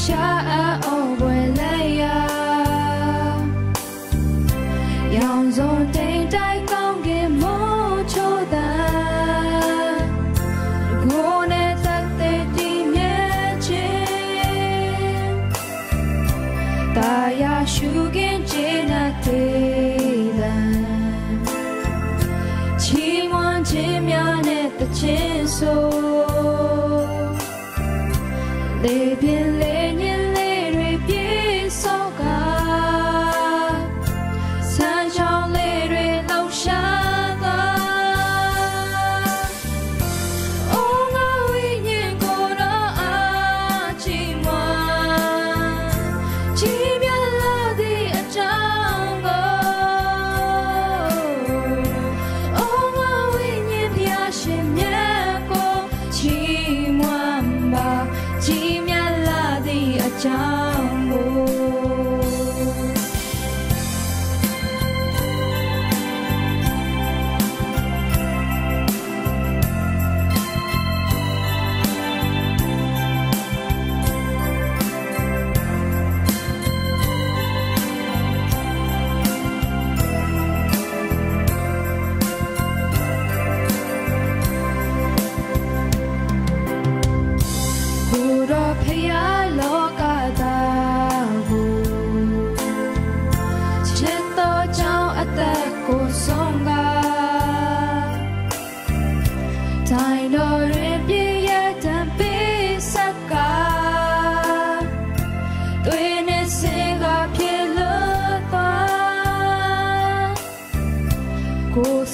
ရှာအောင်ပွဲလိုက်ရရောင်စုံတိမ်တိုက်ကောင်းကင်မိုးချိုးတာကိုယ်နဲ့သက်သက်တည်မြဲခြင်းတာယာရှုခင်ကျေနပ်သေးတယ်ချီးမွမ်းခြင်းများနဲ့တခြင်းဆိုလေပြင်းလေညင်လေးတွေပြေစောကဆန်းချောင်းလေးတွေလှောက်ရှားသာအိုးငါဝိညာဉ်ကိုယ်တော်အားချီးမွမ်းချီးမြှောက်လာသည့်အကြောင်းကိုအိုးငါဝိညာဉ်ဘုရားရှင်မြတ်ကိုချီးမွမ်းပါချီးမြတ်လာသည့်အကြောင်းကို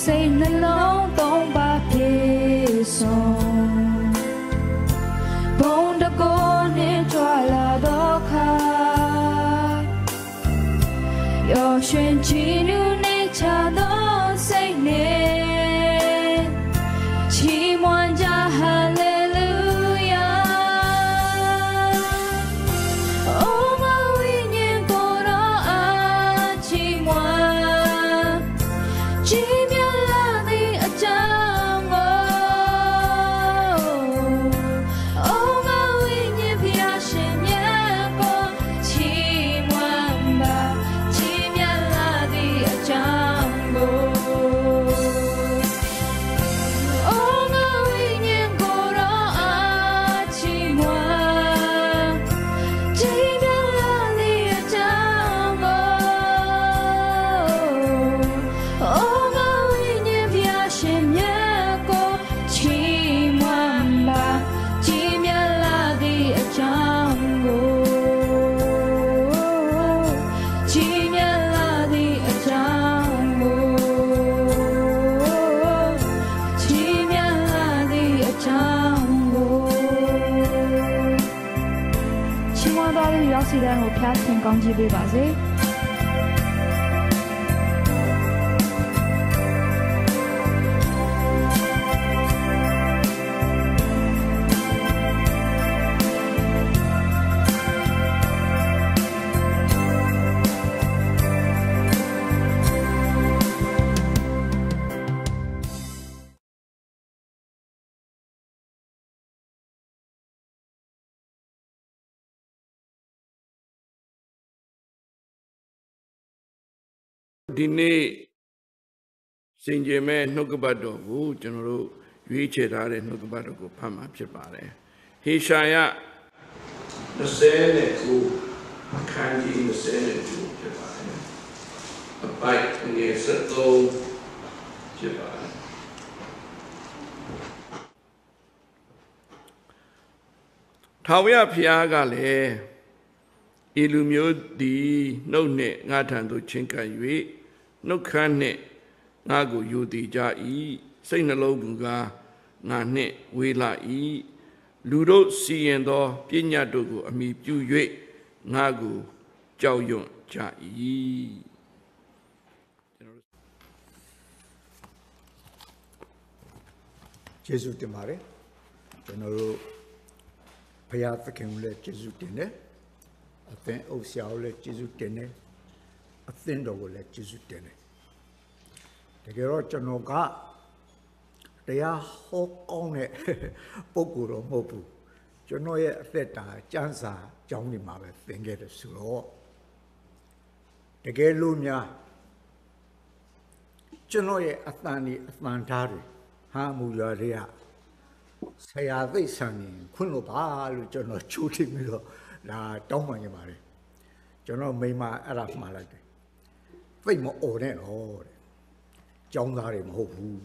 စိတ်နှလုံးသုံးပါပြေဆုံးဘုံတကိုယ်နဲ့ကြွလာတော့ခါရောရွှင်ချီနူနဲ့ချသောစိတ်နဲ့ချီးမွမ်းကြဟာလေလုယာအိုးငါဝိညာဉ်ကိုယ်တော်အားချီးမွမ်းချီးမြှောက်လာသည့်အကြောင်းကိုအိုးငါဝိညာဉ်ဘုရားရှင်မြတ်ကိုချီးမွမ်းပါချီးမြှောက်လာသည့်အကြောင်းကိုအိုးငါဝိညာဉ်ကိုယ်တော်အားချီးမွမ်းချီးမြှောက်လာသည့်အကြောင်းကိုအိုးငါဝိညာဉ်ဘုရားရှင်မြတ်ကိုချီးမွမ်းပါချီးမြှောက်လာသည့်အကြောင်းကိုချီးမြှောက်လာသည့်အကြောင်းကိုချီးမြှောက်လာသည့်အကြောင်းကိုချီးမွမ်းသွားတဲ့ရောက်စီတဲ့ကိုဖျားခင်ကောင်းချီးပေးပါစေဒီနေ့စင်ကြယ်မဲ့နှုတ်ကပတ်တော်ကိုကျွန်တော်တို့ရွေးချယ်ထားတဲ့နှုတ်ကပတ်တော်ကိုဖတ်မှာဖြစ်ပါတယ်ဟေရှာယ29အခန်းကြီး29ဖြစ်ပါတယ်အပိုက်ငယ်73ဖြစ်ပါတယ်ထာဝရဘုရားကလည်းဤလူမျိုးသည်နှုတ်နှင့်ငါထံသို့ချဉ်ကပ်၍နှုတ်ခမ်းနှင့်ငါကိုယူတည်ကြ၏စိတ်နှလုံးမူကားငါနှင့်ဝေးလာ၏လူတို့စီရင်သောပညတ်တို့ကိုအမိပြု၍ငါကိုကြောက်ရွံ့ကြ၏ယေရှုတင်ပါတယ်ကျွန်တော်တို့ဘုရားသခင်ကိုလည်းယေရှုတင်တယ်အသင်အုပ်ဆရာကိုလည်းယေရှုတင်တယ်အသင်တော်ကိုလည်းယေရှုတင်တယ်တကယ်တော့ကျွန်တော်ကတရားဟောကောင်းတဲ့ပုဂ္ဂိုလ်တော့မဟုတ်ဘူး ကျ ကျွန်တော်ရဲ့အသက်တာကျမ်းစာကျောင်းဒီမှာပဲသင်ခဲ့တယ်ဆိုတော့တကယ်လို့များကျွန်တော်ရဲ့အသံဒီအသံဓာတ်တွေဟာမူရတွေကဆရာသိဆန်ရင်ခွင့်လို့ပါလို့ကျွန်တော်ချိုးထိပြီးတော့ဒါတောင်းပန်နေပါတယ်ကျွန်တော်မိမအဲ့ဒါမှားလိုက်တယ်သိမအော်နဲ့တော့တဲ့ကျောင်းသားတွေမဟုတ်ဘူး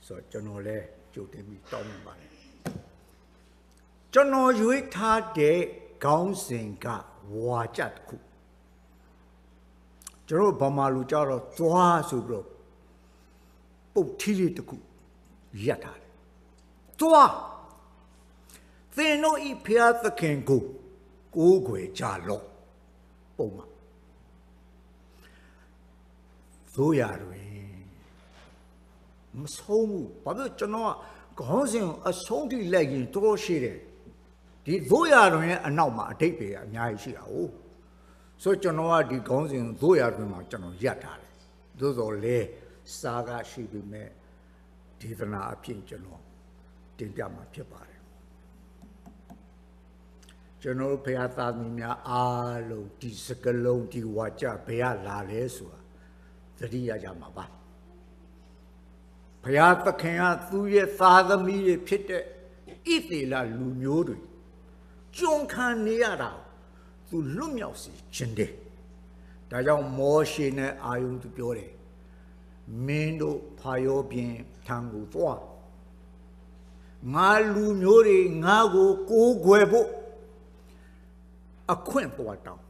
ဆိုတော့ကျွန်တော်လည်းကြိုတင်ပြီးတောင်းပန်ပါတယ်ကျွန်တော်ရွေးထားတဲ့ခေါင်းစဉ်ကဝါကြတစ်ခုကျွန်တော်ဗမာလူကြတော့သွားဆိုပြီးတော့ပုတ်ထီးလေးတစ်ခုရက်ထားတယ်သွားသင်တို့ဤဖျားသခင်ကိုကိုးကွယ်ကြလော့ပုံမှာသို့ရတွင်မဆုံးဘူးဘာလို့ကျွန်တော်ကခေါင်းစဉ်အဆုံးထိလိုက်ရင်တော်ရှိတယ်ဒီသို့ရတွင်ရဲ့အနောက်မှာအတိတ်ပဲအများကြီးရှိတာ哦ဆိုကျွန်တော်ကဒီခေါင်းစဉ်သို့ရတွင်မှာကျွန်တော်ရက်ထားတယ်သို့တော်လဲစားကရှိပြီမဲ့ဒေသနာအဖြစ်ကျွန်တော်တင်ပြမှာဖြစ်ပါတယ်ကျွန်တော်ဘုရားသားသမီးများအားလုံးဒီစကလုံးဒီဝါကြဘယ်ကလာလဲဆိုတာသတိရကြမှာပါဘုရားသခင်ကသူ့ရဲ့သားသမီးတွေဖြစ်တဲ့ဣသေလလူမျိုးတွေကျွန်ခံနေရတာသူလွတ်မြောက်စေခြင်းတည်းဒါကြောင့်မောရှေနဲ့အာယုန်သူပြောတယ်မင်းတို့ဖာယောပြင်ထံကိုသွားငါလူမျိုးတွေငါကိုကိုးကွယ်ဖို့အခွင့်ပေါ်တောင်း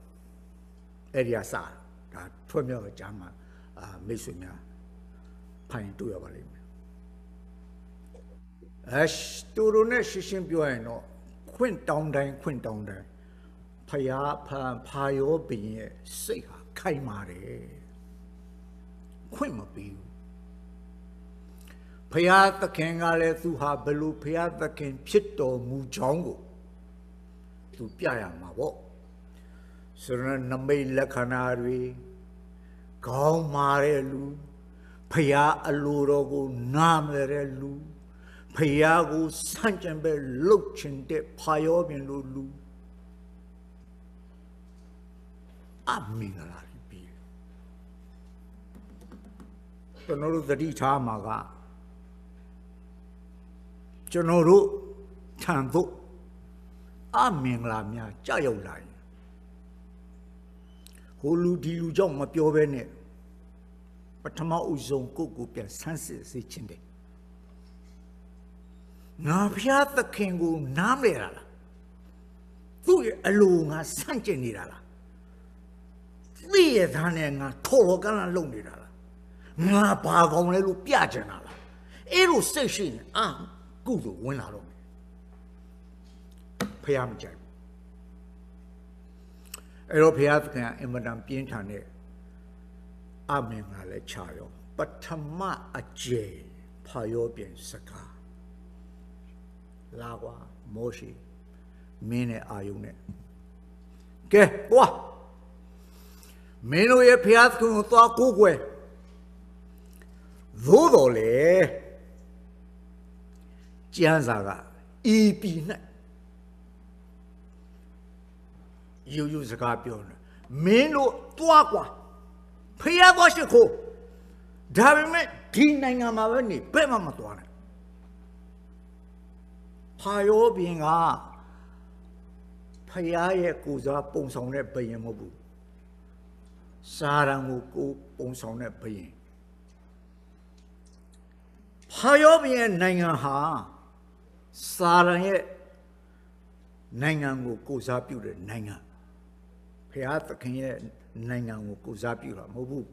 အဲ့ဒီအစားဒါထွတ်မြောက်ကြမှာမိတ်ဆွေများဖိုင်တွေ့ရပါလိမ့်မယ်တူရုံနဲ့ရှင်းရှင်းပြောရင်တော့ခွင့်တောင်းတိုင်းဖယားဖာယောဘင်ရဲ့စိတ်ဟာခိုင်မာတယ်ခွင့်မပေးဘူးဖယားသခင်ကလည်းသူဟာဘလို့ဖယားသခင်ဖြစ်တော်မူကြောင်းကိုသူပြရမှာပေါ့ဆိုတော့နမိတ်လက္ခဏာတွေကောင်းမာတဲ့လူဖယားအလိုတော်ကိုနားမလဲတဲ့လူဖယားကိုဆန့်ကျင်ပဲလှုပ်ချင်တဲ့ဖာယောပြင်လိုလူအမင်္ဂလာပြီးကျွန်တော်တို့သတိထားမှာကကျွန်တော်တို့ထံသို့အမင်္ဂလာများကြောက်ရောက်လာရင်ဟိုလူဒီလူကြောင့်မပြောဘဲနဲ့ပထမဦးဆုံးကိုပြန်ဆန်းစစ်စေခြင်းတယ်ငါဖျားသခင်ကိုနားမလဲတာလားသူ့ရဲ့အလိုငါဆန့်ကျင်နေတာလားသိရသားနဲ့ငါထော်တော်ကန်းလာလုံနေတာလားငါဘာကောင်းလဲလို့ပြချင်တာလားအဲ့လိုစိတ်ရှိရင်ကုသိုလ်ဝင်လာတော့မယ်ဖျားမကြိုက်ဘူးအဲ့တော့ဖျားသခင်အင်မတန်ပြင်းထန်တဲ့အမင်္ဂလာလည်းခြာရောပထမအကျယ်ဖာယောပြင်စကားလာကွာမောရှိမင်းနဲ့အာယုန်နဲ့ကဲသွားမင်းတို့ရဲ့ဖျားသခင်ကိုသွားကိုးကွယ်သို့တော်လေကျမ်းစာကဤပြီ၌ယူစကားပြောနေမင်းတို့သွားကွာဖျားသွားရှိခိုးဒါပေမဲ့ဒီနိုင်ငံမှာပဲနေဘယ်မှမသွားနဲ့ဖာယောပြင်ကဖယားရဲ့ကိုစားပုံဆောင်တဲ့ဘယင်မဟုတ်ဘူးစာရန်ကိုပုံဆောင်တဲ့ဘယင်ဖာယောပြင်ရဲ့နိုင်ငံဟာစာရန်ရဲ့နိုင်ငံကိုကိုစားပြုတဲ့နိုင်ငံဖယားသခင်ရဲ့နိုင်ငံကိုကိုစားပြုတာမဟုတ်ဘူး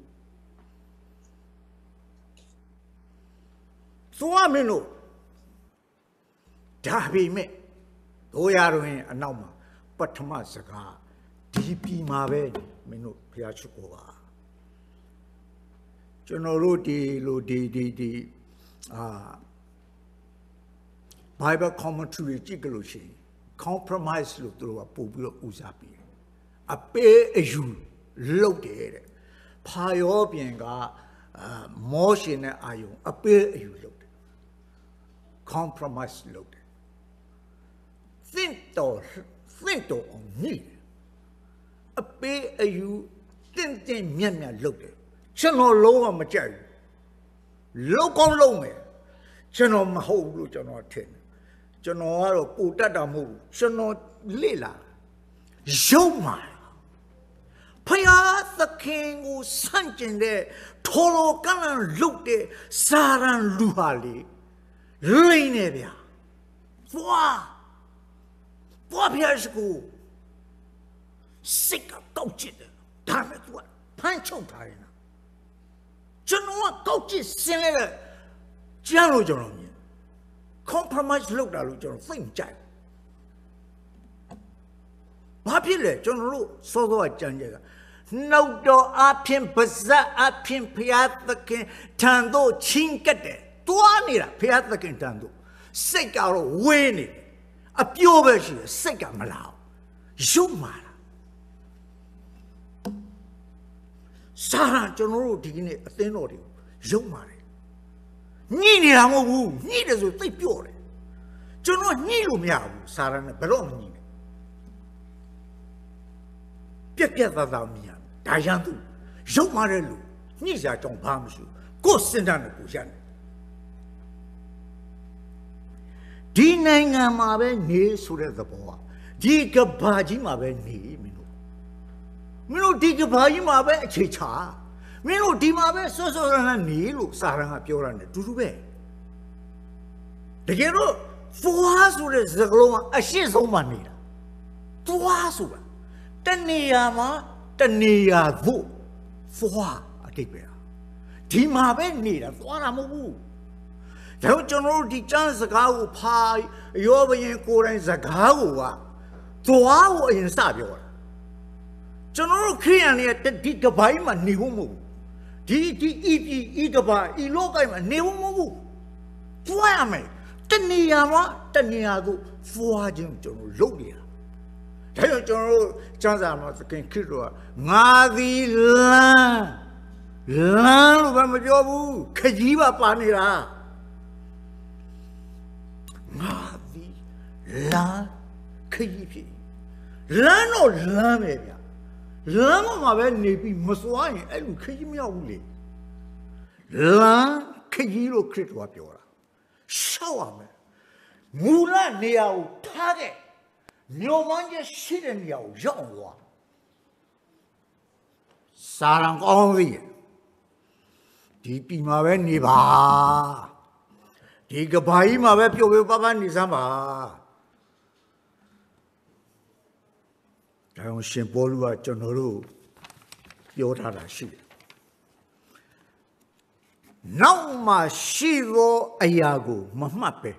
သွားမင်းတို့ဒါပေမဲ့တို့ရတွင်အနောက်မှာပထမစကားဒီပြည်မှာပဲမင်းတို့ဖျားချစ်ကိုပါကျွန်တော်တို့ဒီလိုဒီ Bible commentary ကြည့်ကြလို့ရှိရင် compromise လို့သူတို့ကပို့ပြီးတော့ဦးစားပေးတယ်အပေးအယူလုပ်တယ်တဲ့ဖာယောပြင်ကမောရှေနဲ့အာယုန်အပေးအယူလုပ်တယ် compromise လုပ်တယ် think to me. A pay a you think Miana looked it. Channel low on my chair. Look on low me. Channel my whole root on our ten. Channel Utadamu. Channel Lila. Joma. Paya the king who sank in there. Tolo Galan looked it. Saran Luhali. Rainavia. What years ago? Sick of coaching. Damn it, what? Pancho Tarina. General coaches, Senator General General. Compromise looked at General Think Jack. Popular General Soto Janja. No door up him, bazaar up him, Piatha Tando, Chinkate. Tuanira, Piatha Tando. Sick out of winning. A pure version, sick of Malau. Jumara. Sarah General digging a thin audio. Jumara. Nini Amu, neither will take pure. General Nilu Miao, Sarah Belomini. Piapiata Mia, Dayandu, Jumaralu, Nisa John Palmsu, go send on the Bushan. Dinanga Mabe ni Sura the Boa. Diga Baji Mabe ni Mino. Mino Diga Baji Mabe Chicha. Mino Dimabe Sosana Nilu, Saranga Purana, Dube. The hero, Fuasura Zagloma, a she's omanida. Fuasura. Taniama, Tania Vu. Fua, a tipper. Dimabe need a Fuanamu. Don't you know the chance of cow pie, your way in Korean Zagawa? To our in Sabio. General Korean at the Digabaima Nihumu. Igaba, Ilogama Nihumu. Tuame, Taniama, Taniago, Fuajim General Logia. Tell General Chanzama can kill Madi Lan Lamajobu, Kajiba Panira. Mavi la Kayipi. Lano Lamia. Lama Mavenepi Muswine and Kayimiauli. La Kayiro Critwapiora. Shower me. Mula Niao Tage. No one just shitting Yao Jongwa. Sarang only. Deepy Maveniba. Diga Baima Webio Baba Nizama. I don't Shimpolua Jonoru Yotara Shi. Now ma Shivo Ayago Mamape.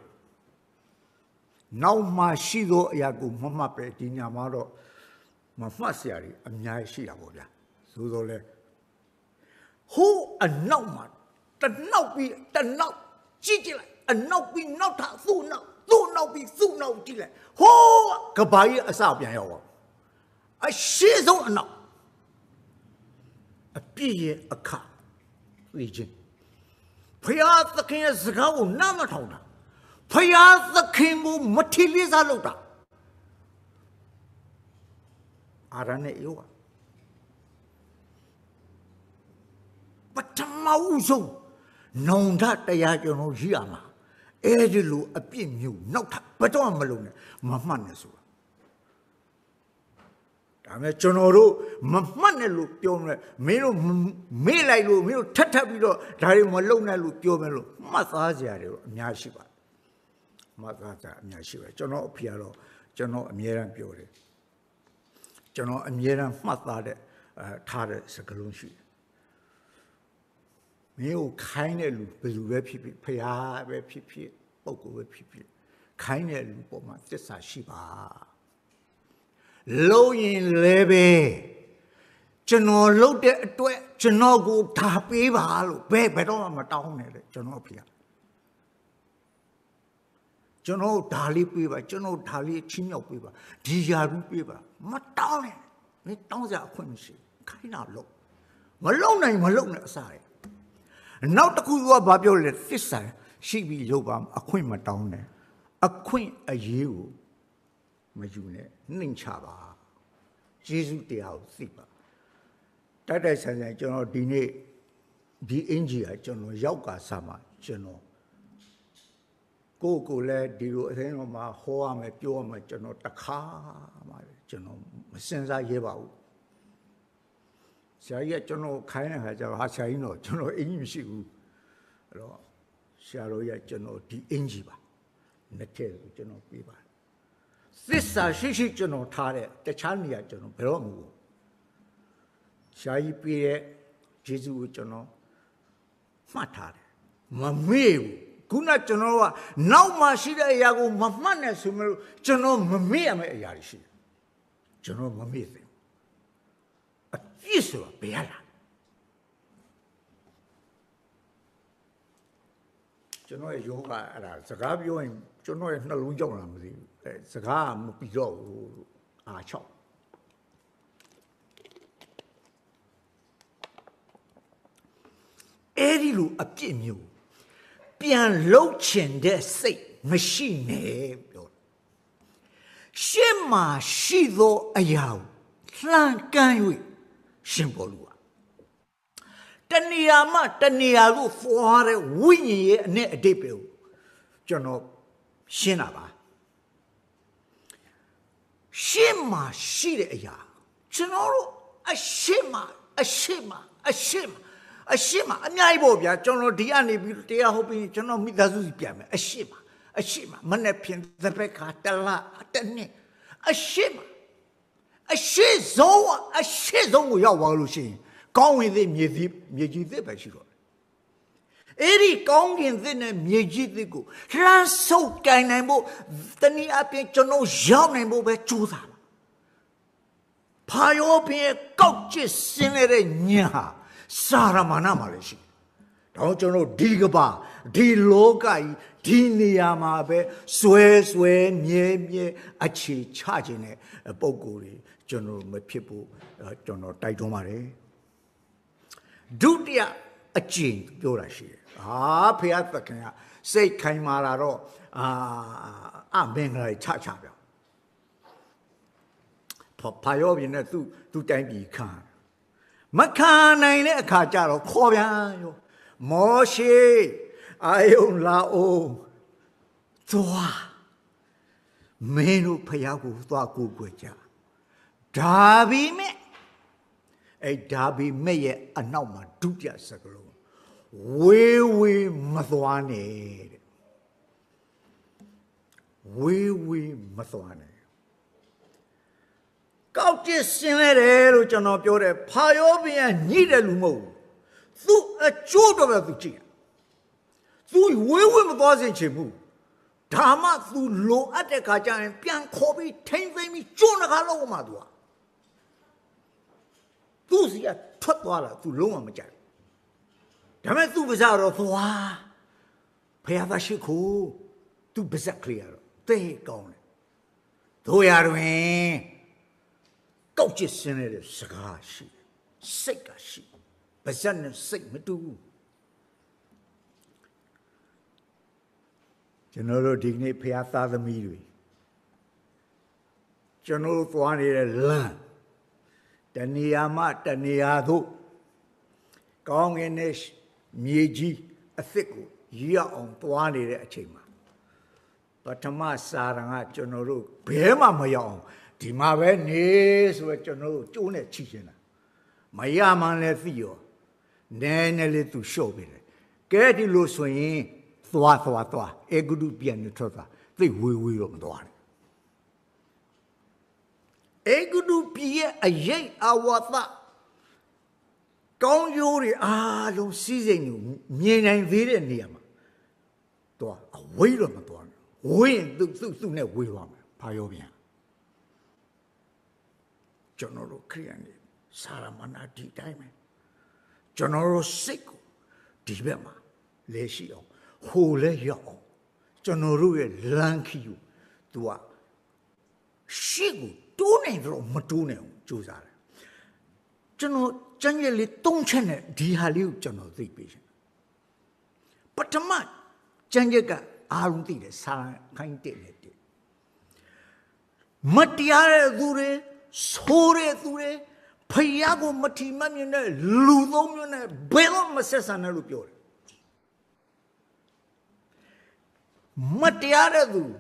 Now ma Shido Ayago Mamape Dinamaro Mafasiari Amya Shia Boda. Sudole. Who a no man? The no be the no. Chigila. And no be not a fool now. Do not be fool now, Chile. Ho! Kabai a Sabian. A she's on now. A pea a car. Region. Payas the king is go, Namatona. Payas the king of Matilis Aluta. Arane you. But Tamauzo. No, that they are no Giama. Edilu a pin you, not but on Malone, Mamanasu. Damachonoro, Mamanelu, Piome, Melo, Melailu, Mil Tatabilo, Dari Malona, Piomelo, Mathaziario, Nyashiva. Mathaza, Nyashiva, Jono Piero, Jono Amiran Piore. Jono Amiran Mathade, Tade Sakalunshi. You kindly look, but you pay a PP, Boko PP. Kindly look, my sister Shiba. Low in levy. General looked at General go tapi balu, better on my town, General Pia. General Dali Piva, General Dali Chino Piva, Dijaru Piva, Matone, it don't that quincy. Kind of look. Malone aside. Now the Kua Babio this side, she be Yobam, a queen Madonna, a queen a you. မယူနဲ့နှိမ်ချပါယေရှုတရားကိုသိပါတိုက်ဆိုင်ဆိုင်ကျွန်တော်ဒီနေ့ဒီအင်ဂျီကကျွန်တော်ရောက်ကစားမှာကျွန်တော်ကိုလည်းဒီလိုအသိတော်မှာဟောရမယ်ပြောရမယ်ကျွန်တော်တခါမှကျွန်တော်မစင်စားရဲပါဘူးဆရာကြီးကကျွန်တော်ခိုင်းတဲ့ခါကျတော့ဟာဆရာကြီးတော့ကျွန်တော်အင်ဂျီမရှိဘူးအဲ့တော့ဆရာတော်ကြီးကကျွန်တော်ဒီအင်ဂျီပါနှစ်ထည့်ကိုကျွန်တော်ပေးပါတယ်သစ္စာရှိကျွန်တော်ထားတဲ့တခြားနေရာကျွန်တော်ဘယ်တော့မှမဟုတ်ရှားကြီးပေးတဲ့ယေရှုကိုကျွန်တော်မှတ်ထားတယ်မမေ့ဘူးခုနကျွန်တော်ကနောက်မှရှိတဲ့အရာကိုမမှတ်နဲ့ဆိုမျိုးကျွန်တော်မမေ့ရမယ့်အရာတွေရှိတယ်ကျွန်တော်မမေ့သေးဘူးအပြစ်ဆိုတာဘယ်ရလားကျွန်တော်ရဲ့ယောဂအဲ့ဒါစကားပြောရင်ကျွန်တော်ရဲ့နှလုံးကြောက်လာမသိဘူးအဲစကားမပြီးတော့ဘူးအာချောက်အဲ့ဒီလိုအပြစ်မျိုးပြန်လှုပ်ချင်တဲ့စိတ်မရှိနဲ့ပြောရှင်းမှရှိသောအရာကိုလှမ်းကမ်း၍ရှင်ပေါ်လူတဏှာမှတဏှာကိုဖွာတဲ့ဝိညာဉ်ရဲ့အနဲ့အတိတ်ပဲကျွန်တော်ရှင်းတာပါရှင်းမှရှိတဲ့အရာကျွန်တော်တို့အရှိမအများကြီးပေါ့ဗျာကျွန်တော်ဒီကနေပြီးတရားဟုတ်ပြီးကျွန်တော်မိသားစုစီပြန်မယ်အရှိမမနဲ့ဖြင်သဘက်ခါတလားတနေ့အရှိဆုံးကိုရောက်သွားလို့ရှိရင်ကောင်းဝင်သည်မြေကြီးသစ်ပဲရှိတော့အဲ့ဒီကောင်းကင်သစ်နဲ့မြေကြီးသစ်ကိုလှမ်းဆုပ်ကင်နိုင်ဖို့တနည်းအားဖြင့်ကျွန်တော်ရောက်နိုင်ဖို့ပဲကြိုးစားပါဖာယောဘင်းကောက်ကျစ်ဆင်းတဲ့ညဟာစာရမဏမှာလည်းရှိတော့ကျွန်တော်ဒီကဘာဒီလောကကြီးဒီနေရာမှာပဲဆွဲမြဲအခြေချခြင်းတဲ့ပုံကိုယ်တွေကျွန်တော်မဖြစ်ဖို့ကျွန်တော်တိုက်တွန်းပါတယ်ဒုတိယအကျင့်ပြောတာရှိတယ်ဖះသခင်ကစိတ်ခိုင်မာလာတော့အမင်္ဂလာချပြောဖာယောပြင်နဲ့သူတိုင်းပြည်ခံမခံနိုင်တဲ့အခါကျတော့ခေါ်ပြန်ရောမောရှေအာယုန်လာအိုသွားမင်းတို့ဖះကိုသွားကိုကိုကြဒါပေမဲ့အဲ့ဒါပေမဲ့ရဲ့အနောက်မှာဒုတိယစကားလုံးဝေးမသွားနဲ့တဲ့ဝေးမသွားနဲ့ကောက်ကျစ်ဆင်းလဲတယ်လို့ကျွန်တော်ပြောတယ်ဖာယောဘင်းကညှိတယ်လူမဟုတ်ဘူးသူအကျိုးတော့ပဲသူကြည့်သူဝေးမသွားစေချင်ဘူးဒါမှသူလိုအပ်တဲ့ခါကျရင်ပြန်ခေါ်ပြီးထိမ့်သိမ်းပြီးကျွန်းတကားလုံးမှာသူစီကထွက်သွားတာသူလုံးဝမကြိုက်ဒါပေမဲ့သူပါးစပ်တော့သွားဖះသားရှိခိုးသူပါးစပ်ကလေးတော့သိကောင်းတယ်တို့ရတွင်ကောက်ကျစ်စင်းတဲ့စကားရှိစိတ်ကရှိပါးစပ်နဲ့စိတ်မတူဘူးကျွန်တော်တို့ဒီနေ့ဖះသားသမီးတွေကျွန်တော်တို့သွားနေတဲ့လမ်းတဏှာမှတဏှာသို့ကောင်းကင်နဲ့မြေကြီးအသစ်ကိုရောက်အောင်သွားနေတဲ့အချိန်မှာပထမစာရန်ကကျွန်တော်တို့ဘဲမှမရောက်အောင်ဒီမှာပဲနေဆိုတော့ကျွန်တော်တို့ကျိုးနဲ့ချီရှင်တာမရမှန်းလည်းသိရောနည်းနည်းလေးသူရှော့ပေးတယ်ကဲဒီလိုဆိုရင်သွားအေဂုတုပြန်နေထွက်သွားသိဝေးတော့မသွားနဲ့အေဂုတုပြည်ရဲ့အရေးအဝါသကောင်းကျိုးတွေအားလုံးစီးစိမ်ကိုမြင်နိုင်သေးတဲ့နေရာမှာတော့အဝေးတော့မသွားနဲ့ဝေးရင်သူ့နဲ့ဝေးသွားမယ်ဖာယောပြန်ကျွန်တော်တို့ခရိယန်တွေစာရမဏဒီတိုင်းပဲကျွန်တော်တို့စိတ်ကိုဒီဘက်မှာလဲရှိအောင်ဟိုလဲရောက်အောင်ကျွန်တော်တို့ရဲ့လမ်းခီကိုသူကရှေ့ကိုတိုးနိုင်တော့မတိုးနိုင်အောင်ကြိုးစားတယ်ကျွန်တော်ကျန်ရည်လေး၃ချက်နဲ့ဒီဟာလေးကိုကျွန်တော်သိပေးရှင်ပထမကျန်ရည်ကအားလုံးသိတယ်စာခိုင်းတဲ့နဲ့တည်း Matiare dure, sore dure, Payago Matimamine, Ludomune, Belo Masesana Lupio. Matiare du,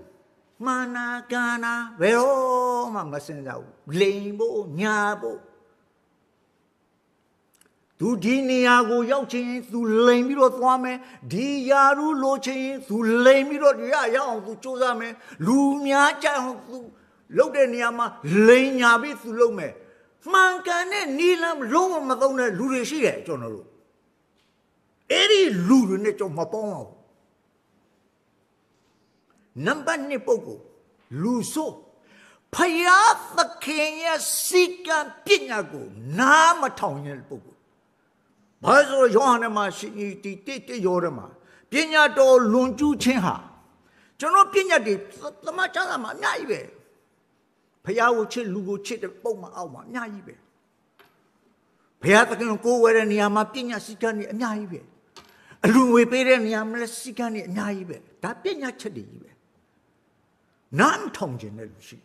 Mana Gana, Vero Mamasena, Lambo, Nyabo. Tu Diniago Yauchin, tu Lamiro Thwame, Diaru Lochin, tu Lamiro Yao, tu Chosame, Lumia Chan. Lodeniama, Lanyabit Lome. Mancane, Nilam, Roma Madonna, Luresia, Jonalo. Eri Lurenet of Mapon. Number Nipogo, Luso. Payat the Kenya Sika Pinago, Namatonian Pogo. Bazo Johanama, Titi Yorama. Pinato Lunju Chinha. Jono Pinati, the Machalama, Naive. Payawoche Lugoche the Poma Alma, Naive. Payatakan go where any Amapina Sikani, Naive. A Luwe Pereniam Sikani, Naive. That Pina Chadive. Nan Tongan Lucia.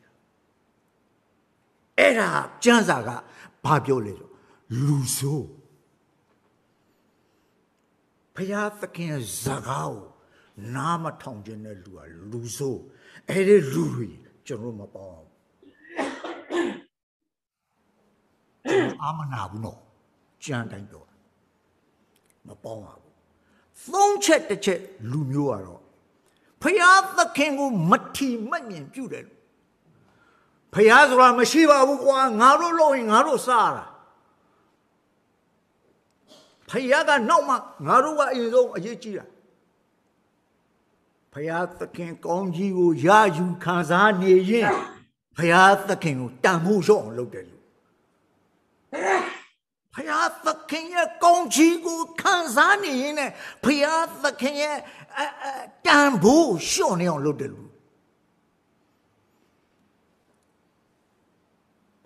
Era Janzaga, Pabiole, Luso. Payatakan Zagao, Nama Tongan Lua, Luso, Ere Luri, Jeroma Bomb. Amanabuno, Jandango. Mapoma. Phone check the check, Lumuaro. Payat the Kango Mati Manian Judah. Payazra Mashiva Wukwa, Naro Lowing, Naro Sara. Payaga Noma, Narua is over Yechira. Payat the King Konji, Yaju Kazani Yin. Payat the King, Tamuzo, looked at you. Payat the King, Konji, Kazani, Payat the King, Tambu, Shoni on Ludelu.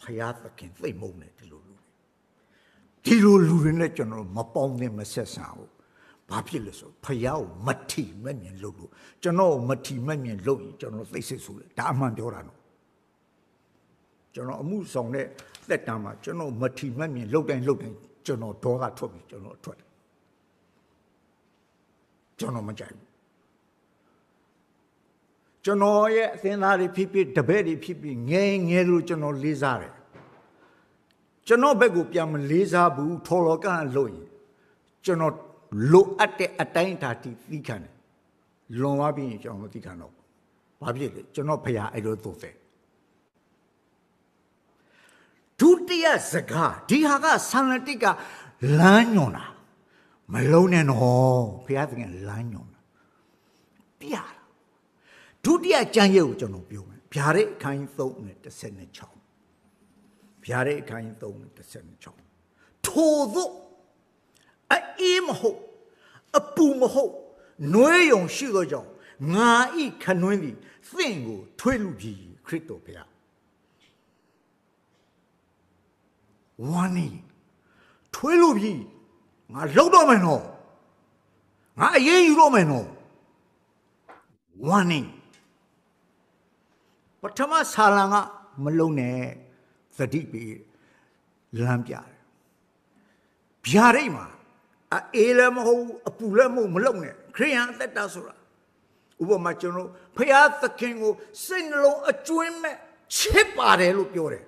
Payat the King, they moan at Lulu. Tilo Lulu General, Mapon them assassin. Populous, Payao, Mati, Manian Lulu. General Mati, Manian Lowy, General Faces, Damandorano. General Moose on there, that time, General Mati, Manian, Logan, General Dora Toby, General Twit. General Majai. General, yes, then I repeat the berry peeping, yang yellow General Lizare. General Begupiam Lizabu, Tologan Loy. General Look at the Ataintati, Vican. Lomabi, General Ticano. Babili, General Paya, I don't know. 2 years ago, Dihaga Sanatica Lanona. Malone no, Piating Lanona. Pia. 2 years, Janyo, John of Buman. Piare kind thought at the Senate chom. Piare kind thought at the Senate chom. Todo a imho, a pumaho, noyon sugar, na e canoe, thingo, twilugi, critopia. One, 12 ye, I Lodomeno. I ye Romano. One. But Thomas Halanga, Malone, the deep Lampia. Piarema, a Elamo, a Pulamo, Malone, Crean that Dasura. Uber Machono, Payat the King, Sinlo, a twin, chip are Lupiore.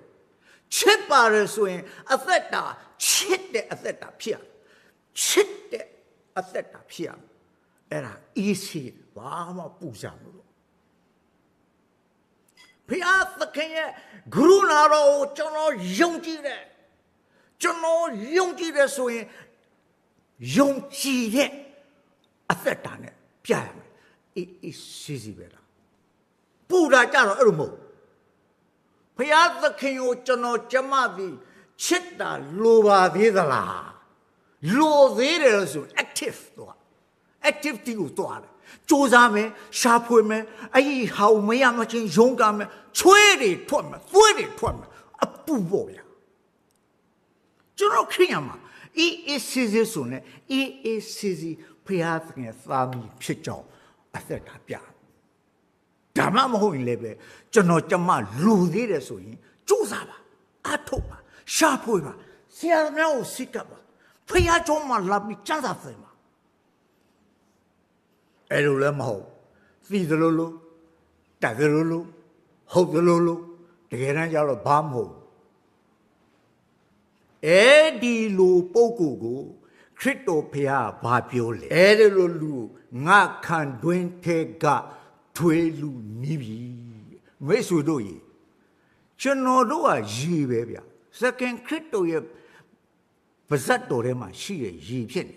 Chipare swing, a theta, chit the atheta pia. Chit the atheta pia. Era easy, Bama Pusamu. Piat the King, Grunaro, Jono Yongi, Jono Yongi swing, Yongi, athetane, pia. It is Sizibella. Buddha Jaro Ermo. Payat the King of Jono Jamadi, Chita, Luba Vidala. Lo there is active. Active to you, Josame, sharp women, I how Mayamachin, Jongame, 20 twum, a poo. Jono Kriama, he is Sizzy soon, he is Sizzy, Payat and family picture, a third. Dama Mohin Lebe, Janotama, Ludi Soin, Josaba, Atoba, Sharpova, Siano Sikaba, Payatoma Labi Chazafema. Elulamo, Feed the Lulu, Tag the Lulu, Hold the Lulu, the Geranja Bamho. Edi Lu Pokugo, Crito Pia Babiole, Edelu, Nakan Duente Ga. Twelu nibi, Mesudoi. Chenodoa ji bebia. Second crypto ye Bazadorema, she ye pin.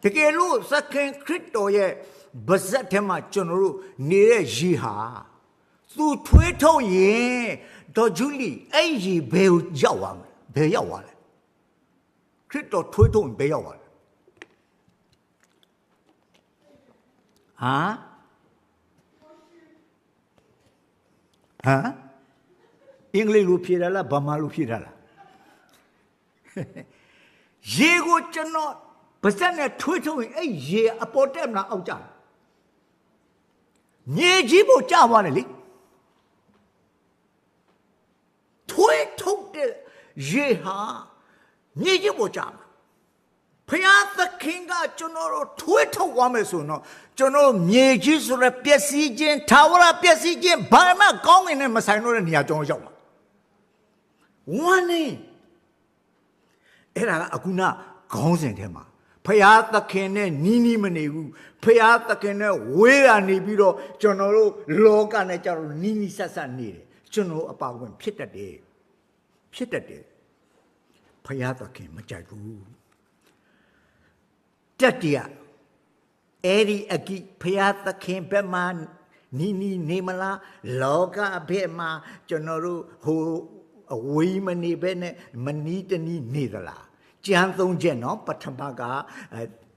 The Gelu, second crypto ye Bazatema General near Jiha. Through Twitter ye, do Julie, Aji Bell Yawan, Bayawan. Crypto Twitter and Bayawan. Huh? Huh? English Lupirala, Bama Lupirala. Yego Chano, but then a twittering a year about them now out. Ye Jibo Chawanali. Twitto de Jeha, Ye Jibo Cham. Pianta Kinga Jonoro, Twitter Wamesuno, Jono, Miejis, Piasigen, Tower, Piasigen, Barma, Gong in a Masano and Yajon. One name. Era Aguna, Gonsen Tema. Piata Kene, Nini Manegu, Piata Kene, Wea Nibiro, Jonoro, Logan, Nini Sasani, Jono about when Peter Day. Peter Day. Piata Ken, Majagu. Tatia, Eri Aki, Piata came Beman, Nini Nemala, Loga Bema, Jonoru, who a woman bene, Manitani Nidala, Janthon Geno, Patamaga,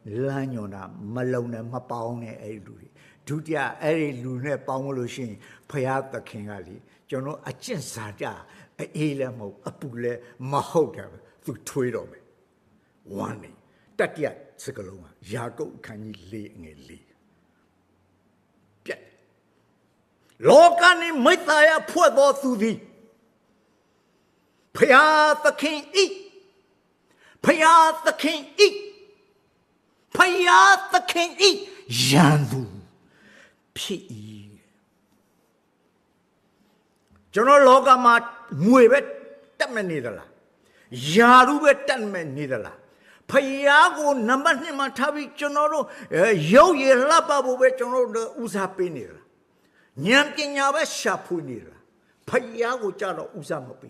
Lanyona, Malona, Mapaone, Eduri, Tutia, Eri Lune, Pamolushin, Piata King Ali, Jono, a Chinsada, a Elamo, a Pule, Mahota, to Twiddle. One name. Tatia. Sekaloma, Jago can you lay in a lee? Yet, Logani Mithaya Puedo through thee. Payat the king eat. Payat the king eat. Payat the king eat. Jandu. P.E. General Logama Muevet Tamanidala. Yarubet Tamanidala. Payago number Nimatavi Chonoro, Yo ye Lababu Vechono Usapinira. Nyamkinyava Shapunira. Payago Charo Usamapi.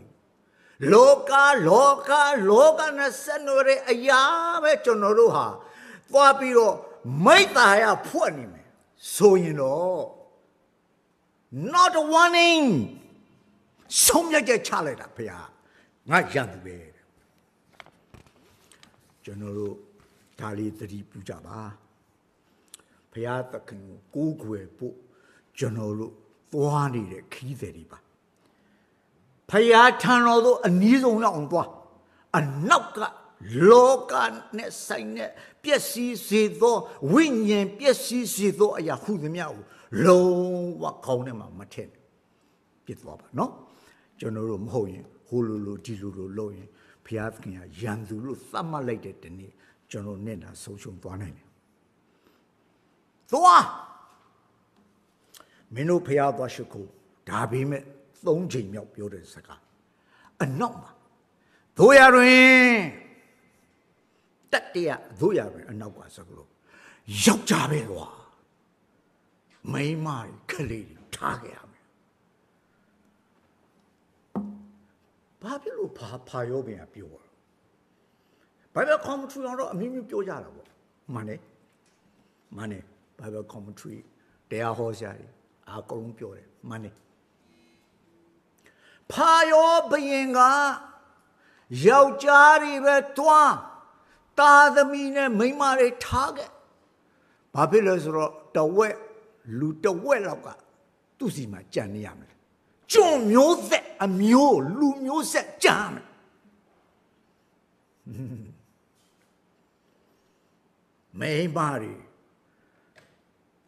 Loka Nasanore Ayave Chonoroha. Fabio, Maitaya Puanime. So you know. Not a warning. Somya Chaleta Paya. Not young baby. General Tali 3 Pujaba Payata can go book General 400 key deriva. Payatano a needle on bois, a knocker, loca, net sign, Piesi Sido, Winyan, Piesi Sido, a Yahoo the meow, low what call them a matin. No? General Moyen, Hululu, Dilulu, Loyen. Piatkin, Yanzulu, Samalated the knee, General Nena, social bonnet. Thoa Mino Piata Shako, Dabime, Thong Jim of Yodesaka. A number. Thoyarin that dear, Thoyarin, a Nawa Saglo. Yokjabelwa. May my colleague target. Babylon Payobia pure. Bible commentary on a mimi pure. Money, Bible commentary, they are hosari, are pure, money. Payo being a Yaujari Vetua, Tadamine, Mimare target. Babylon's the way, loot the well of God, to see my Johnny Yaman. John Muse, a mule, Lumuse, Jam. May marry.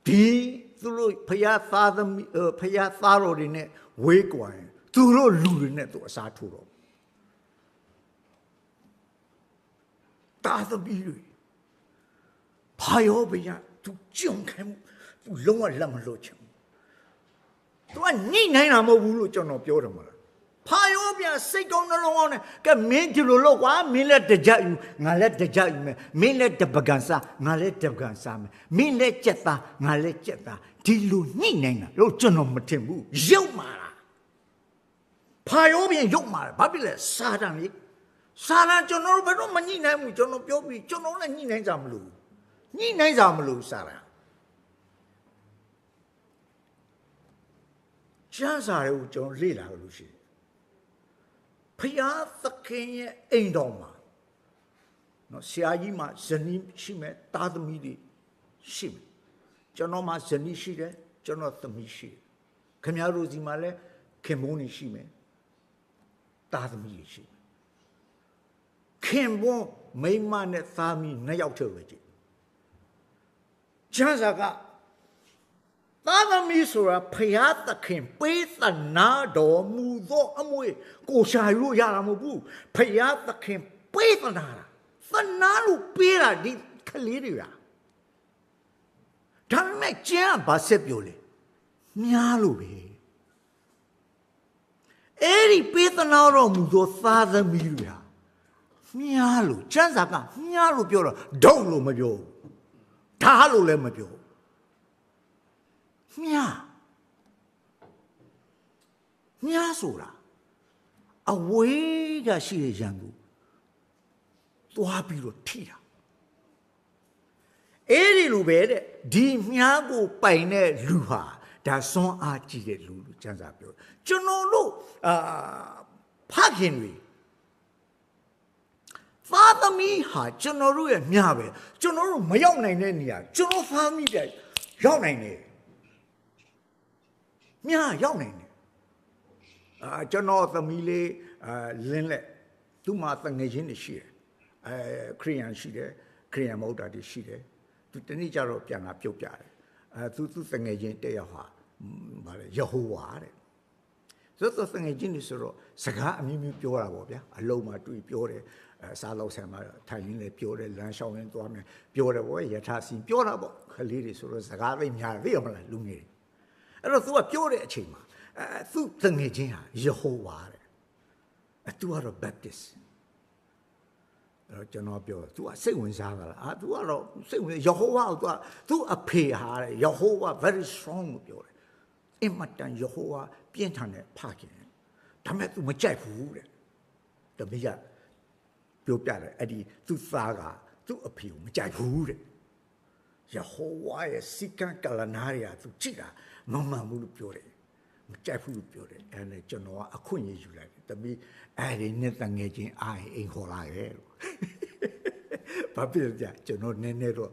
D. သူတို့ဖယားသားသမီးဖယားသားတော်တွေနဲ့ဝေးကွာရင်သူတို့လူတွေနဲ့သူအစားထိုးတော့သားသမီးတွေဘာရောဗျာသူကြုံခံသူလုံးဝလက်မလို့ချင်သူကညှိနှိုင်းတာမဟုတ်ဘူးလို့ကျွန်တော်ပြောတယ်မလားဖာရောဗျာစိတ်ကောင်းနှလုံးကောင်းနဲ့ကဲမင်းဒီလိုလုပ်ကွာမင်းလည်းတကြယူငါလည်းတကြယူမယ်မင်းလည်းတပကံစားငါလည်းတပကံစားမယ်မင်းလည်းကြက်သားငါလည်းကြက်သားဒီလိုညှိနှိုင်းတာလို့ကျွန်တော်မထင်ဘူးရုပ်မာတာဖာရောပြင်ရုပ်မာတယ်ဘာဖြစ်လဲစာတန်လေစာတန်ကျွန်တော်တို့ဘယ်တော့မညှိနှိုင်းဘူးကျွန်တော်ပြောပြီးကျွန်တော်လည်းညှိနှိုင်းကြမလို့ညှိနှိုင်းကြမလို့စာတန်ကျမ်းစာတွေကိုကျွန်တော်လေ့လာလို့ရှိတယ်ဖယားသခင်ရဲ့အိမ်တော်မှာနော်ဆရာကြီးမှာဇနီးရှိမယ်သားသမီးတွေရှိမယ်ကျွန်တော်မှာဇနီးရှိတယ်ကျွန်တော်သမီးရှိတယ်ခင်ဗျားတို့စီမှာလည်းခင်မုန်းနေရှိမယ်သားသမီးရှိမယ်ခင်မုန်းမိန်းမနဲ့သားသမီးနှစ်ယောက်တည်းပဲကြည့်ကျမ်းစာကသားသမီးဆိုတာဖယားသခင်ပေးသနာတော်မူသောအမွေကိုရှာလို့ရတာမဟုတ်ဘူးဖယားသခင်ပေးသနာတာသနာလို့ပေးတာဒီကလေးတွေကဒါပေမဲ့ကျမ်းကဘာဆက်ပြောလဲများလို့ပဲအဲ့ဒီပေးသနာတော်မူသောသားသမီးတွေဟာများလို့ကျမ်းစာကများလို့ပြောတော့ဒုတ်လို့မပြောဘူးဓာတ်လို့လည်းမပြောမြားဆိုတာအဝေးကရှိတဲ့ရန်ကိုသွားပြီးတော့ထိတာအဲ့ဒီလိုပဲတဲ့ဒီမြားကိုပိုင်တဲ့လူဟာဒါစွမ်းအားကြီးတဲ့လူလို့ကျမ်းစာပြောကျွန်တော်တို့ဖခင်တွေသားသမီးဟာကျွန်တော်တို့ရဲ့မြားပဲကျွန်တော်တို့မရောက်နိုင်တဲ့နေရာကျွန်တော်သားသမီးတွေရောက်နိုင်တယ်မြားရောက်နိုင်တယ်ကျွန်တော်သမီးလေးလင်းလက်သူ့မှာတငယ်ချင်းတွေရှိတယ်ခရိယန်ရှိတယ်ခရိယန်မဟုတ်တာတွေရှိတယ်သူတနေ့ကျတော့ပြန်လာပြုတ်ပြတယ်သူတငယ်ချင်းတယောက်ဟာဗါလဲယေဟောဝါတဲ့ဆိုတော့တငယ်ချင်းတွေဆိုတော့စကားအမျိုးမျိုးပြောတာပေါ့ဗျာအလုံးမှာတွေ့ပြောတယ်စားလောက်ဆံမှာထိုင်ရင်းလည်းပြောတယ်လမ်းလျှောက်ရင်းသွားမယ်ပြောတယ်ပေါ့ယထာစီပြောတာပေါ့ခလေးတွေဆိုတော့စကားသိများသိရမလားလူငယ်တွေအဲ့တော့ तू ကပြောတဲ့အချိန်မှာသူ့တငယ်ချင်းဟာယေဟောဝါတဲ့သူကတော့ Baptist အဲ့တော့ကျွန်တော်ပြော तू ကစိတ်ဝင်စားတာလားतू ကတော့စိတ်ဝင်ယေဟောဝါကို तू အဖေဟာတဲ့ယေဟောဝါ very strong ကိုပြောတယ်အင်မတန်ယေဟောဝါပြင်းထန်တဲ့ဖခင်ဒါပေမဲ့ तू မကြိုက်ဘူးတဲ့တပည့်ကပြောပြတယ်အဲ့ဒီသူ့သားကသူ့အဖေကိုမကြိုက်ဘူးတဲ့ယေဟောဝါရဲ့စီကံကလနာရီက तू ကြည့်တာမမှန်ဘူးလို့ပြောတယ်မကြိုက်ဘူးလို့ပြောတယ်အဲ့ဒါကျွန်တော်ကအခွင့်အရေးယူလိုက်တယ်တပည့်အဲ့ဒီနဲ့တငယ်ချင်းအားအိမ်ခေါ်လာရဲ့လို့ဘာဖြစ်လဲကျွန်တော်နည်းနည်းတော့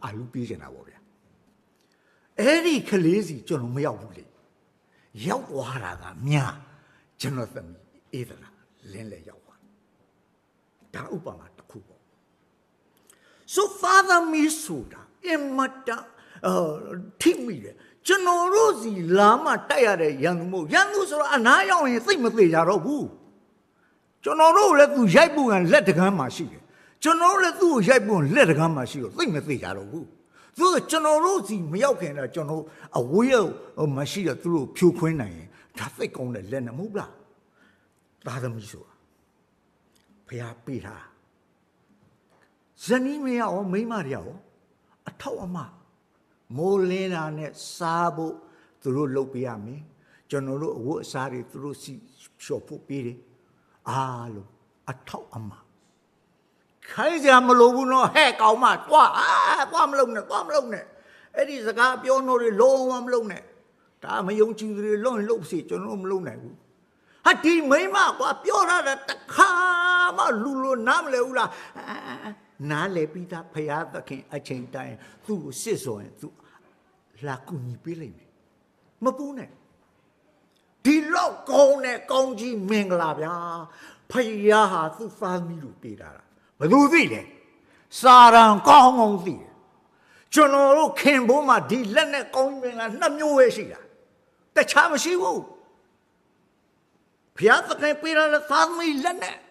အာလူပြေးနေတာပေါ့ဗျာအဲ့ဒီကလေးစီကျွန်တော်မရောက်ဘူးလေရောက်သွားတာကမြာကျွန်တော်သမီးအေးသလားလင်းလေရောက်သွားဒါဥပမာတစ်ခုပေါ့ so father me ဆိုတာအမတထိမိတယ်ကျွန်တော်တို့စီလာမှတိုက်ရတဲ့ရန်သူမို့ရန်သူဆိုတော့အနားရောက်ရင်စိတ်မသေးကြတော့ဘူးကျွန်တော်တို့လည်းသူရိုက်ဖို့ကလက်တကမ်းမှာရှိတယ်ကျွန်တော်တို့လည်းသူ့ကိုရိုက်ဖို့လက်တကမ်းမှာရှိတော့စိတ်မသေးကြတော့ဘူးသူကကျွန်တော်တို့စီမရောက်ခင်တော့ကျွန်တော်အဝေးမရှိတော့သူတို့ဖြိုခွင်းနိုင်ရင်ဒါစိတ်ကောင်းတဲ့လက်နဲ့မဟုတ်လားသားသမီးဆိုတာဖျားပေးတာဇနီးမရောမိန်းမတွေရောအထောက်အမမိုးလင်းတာနဲ့စားဖို့သူတို့လုပ်ပေးရမယ်ကျွန်တော်တို့အဝတ်အစားတွေသူတို့စီလျှော်ဖို့ပေးတယ်အားလုံးအထောက်အမခိုင်းကြမလို့ဘူးနော်ဟဲ့ကောင်မသွားမလုပ်နဲ့အဲ့ဒီစကားပြောလို့တွေလုံးဝမလုပ်နဲ့ဒါမယုံကြည်သူတွေလုံးရင်လုပ်စီကျွန်တော်မလုပ်နိုင်ဘူးဟာဒီမိမကွာပြောရတာတခါမှလူလိုနားမလဲဘူးလားနားလေပြီးသားဖရာသခင်အချိန်တိုင်းသူ့ကိုစစ်ဆိုရင်သူလာကူညီပေးလိုက်မယ်မပူးနဲ့ဒီလောက်ကောင်းတဲ့ကောင်းကြီးမင်္ဂလာဗျာဖရာဟာသူ့သားသမီးကိုပေးတာဘယ်သူသိလဲစာရန်ကောင်းကောင်းသိတယ် 저노로 캔보마 딜레네 공명아 남요외시야 때 참으시고 비아스케 삐라를 사람이 레네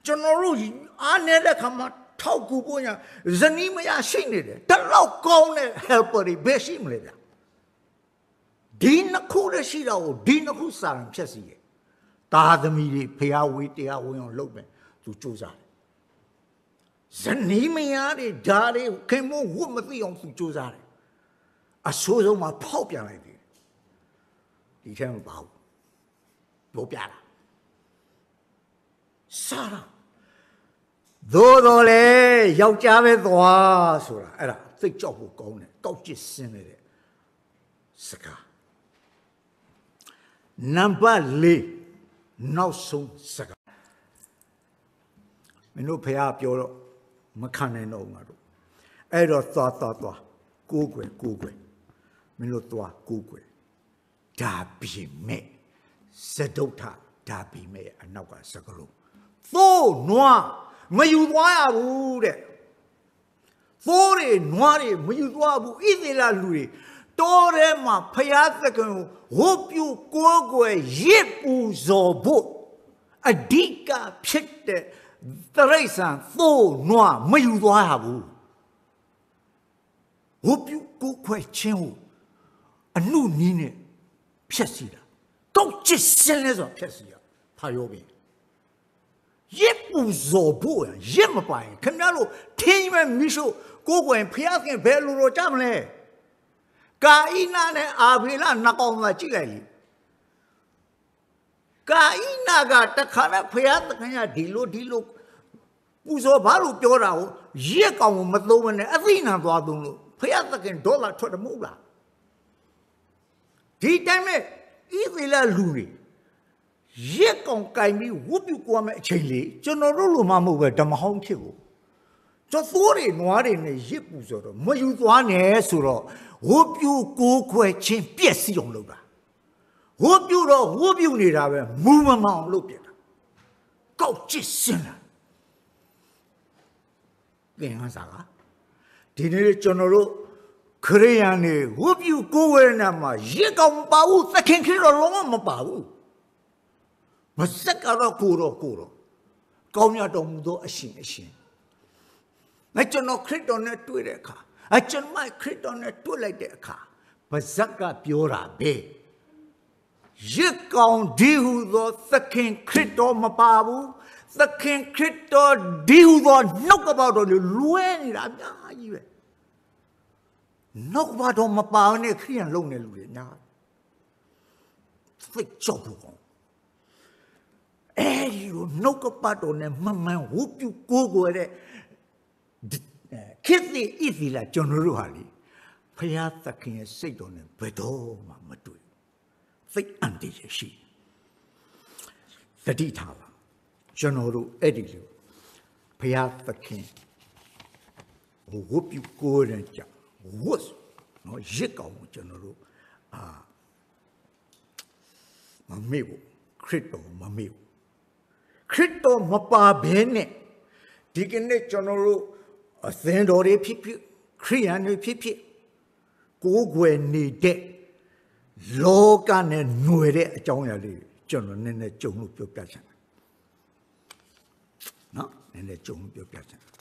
저노로 안에를 가마 타고 보냐 저님이야 신이래 달라고 거네 헬퍼리 배심래다 디나쿠를 시라고 디나쿠 사람 쳤시에 다듬이리 배아위 떼아오용 록배 두 조사 저님이야리 다리 개모 우마비용 두 조사래 아 소소마 파업ပြန်လိုက်ပြီဒီထဲမှာပါဘူးပြောပြတာစားတာသို့တော်လေယောက်ျားပဲသွားဆိုတာအဲ့ဒါသိကြောက်ဖို့ကောင်းတယ်ကောက်ကျစ်စင်းနေတဲ့စကားနံပါတ်၄နောက်ဆုံးစကားမင်းတို့ဖះပြောတော့မခံနိုင်တော့ငါတို့အဲ့တော့သွားကိုးကွယ်မင်းတို့သွားကိုးကွယ်ဒါပြီမဲ့စတုထဒါပြီမဲ့အနောက်ကစကလုံးသို့နွားမယူသွားရဘူးတဲ့သိုးတွေနွားတွေမယူသွားဘူးဣသရေလလူတွေတောထဲမှာဖျားသခင်ကိုဝတ်ပြုကိုးကွယ်ရစ်ပူဇော်ဖို့အဓိကဖြစ်တဲ့တရိษံသို့နွားမယူသွားရဘူးဝတ်ပြုကိုးကွယ်ခြင်းကိုအနုနည်းနဲ့ဖြတ်စီတာကောက်ကျစ်စင်းလဲဆိုဖြတ်စီရဖာရောပြီရစ်ပူဇော်ဖို့ရစ်မပိုင်ခင်ဗျားတို့ထင်းမဲ့မိရှုကိုယ်ကွယ်ဖျားခင်ဘယ်လိုတော့ကြမလဲကာဣနာနဲ့အာဘေလနှစ်ကောင်သာကြည့်လိုက်လေကာဣနာကတခါနဲ့ဖျားသခင်ကဒီလိုပူဇော်ဘာလို့ပြောတာကိုရစ်ကောင်ကိုမသုံးမနဲ့အသိဉာဏ်သွားသုံးလို့ဖျားသခင်ဒေါ်လာထွက်တယ်မဟုတ်လားဒီတိုင်းမဲ့ဣသရေလလူတွေရက်ကောင်ကင်ပြီးဝုတ်ပြုကွာမဲ့အချိန်လေးကျွန်တော်တို့လိုမှမဟုတ်ပဲဓမ္မဟောင်းဖြစ်ကိုကျွန်သိုးတွေနွားတွေနဲ့ရစ်ပူဆိုတော့မယူသွားနဲ့ဆိုတော့ဝုတ်ပြုကိုးခွဲခြင်းပြည့်စည်အောင်လုပ်တာဝုတ်ပြုတော့ဝုတ်ပြုနေတာပဲမူမမောင်လုပ်ပြတာကောက်ကျစ်စင်းလာသင်္ဟန်းစာကဒီနေ့ကျွန်တော်တို့ခရိယန်တွေဝုတ်ပြုကိုးဝဲနေမှာရက်ကောင်မပါဘူးသခင်ခရစ်တော်လုံးဝမပါဘူးမစက်ကတော့ကိုတော့ကောင်းမြတ်တော်မူသောအရှင်ကျွန်တော်ခရစ်တော်နဲ့တွေ့တဲ့အခါကျွန်မခရစ်တော်နဲ့တွေ့လိုက်တဲ့အခါဗဇက်ကပြောတာပဲရစ်ကောင်ဒီဟုသောသခင်ခရစ်တော်မပါဘူးသခင်ခရစ်တော်ဒီဟုသောနှုတ်ကပတ်တော်လွဲနေတာအများကြီးပဲနှုတ်ကပတ်တော်မပါနဲ့ခရိယန်လုံနေလူတွေညာသိကြောက်ဖို့အဲ့ဒီလိုနှုတ်ကပတ်တော်နဲ့မှန်ဝုပြုကိုးကွယ်တဲ့ခေတ်သစ်ဣသီလာကျွန်တော်တို့ဟာလေဖျားသခင်ရဲ့စိတ်တော်နဲ့ဘယ်တော့မှမတွေ့သိအန်တရရှိသတိထားပါကျွန်တော်တို့အဲ့ဒီလိုဖျားသခင်ဝုပြုကိုးတဲ့ကြောင့်ဝတ်နော်ရစ်ကောင်ကိုကျွန်တော်တို့မမေ့ဘူးခရစ်တော်မမေ့ဘူးခရစ်တော်မပါဘဲနဲ့ဒီကနေ့ကျွန်တော်တို့အသင်းတော်တွေဖြစ်ခရိယန်တွေဖြစ်ကိုးကွယ်နေတဲ့လောကနဲ့ຫນွယ်တဲ့အကြောင်းအရာလေးကျွန်တော်နည်းနည်းကြုံလို့ပြောပြချင်တယ်နော်နည်းနည်းကြုံလို့ပြောပြချင်တယ်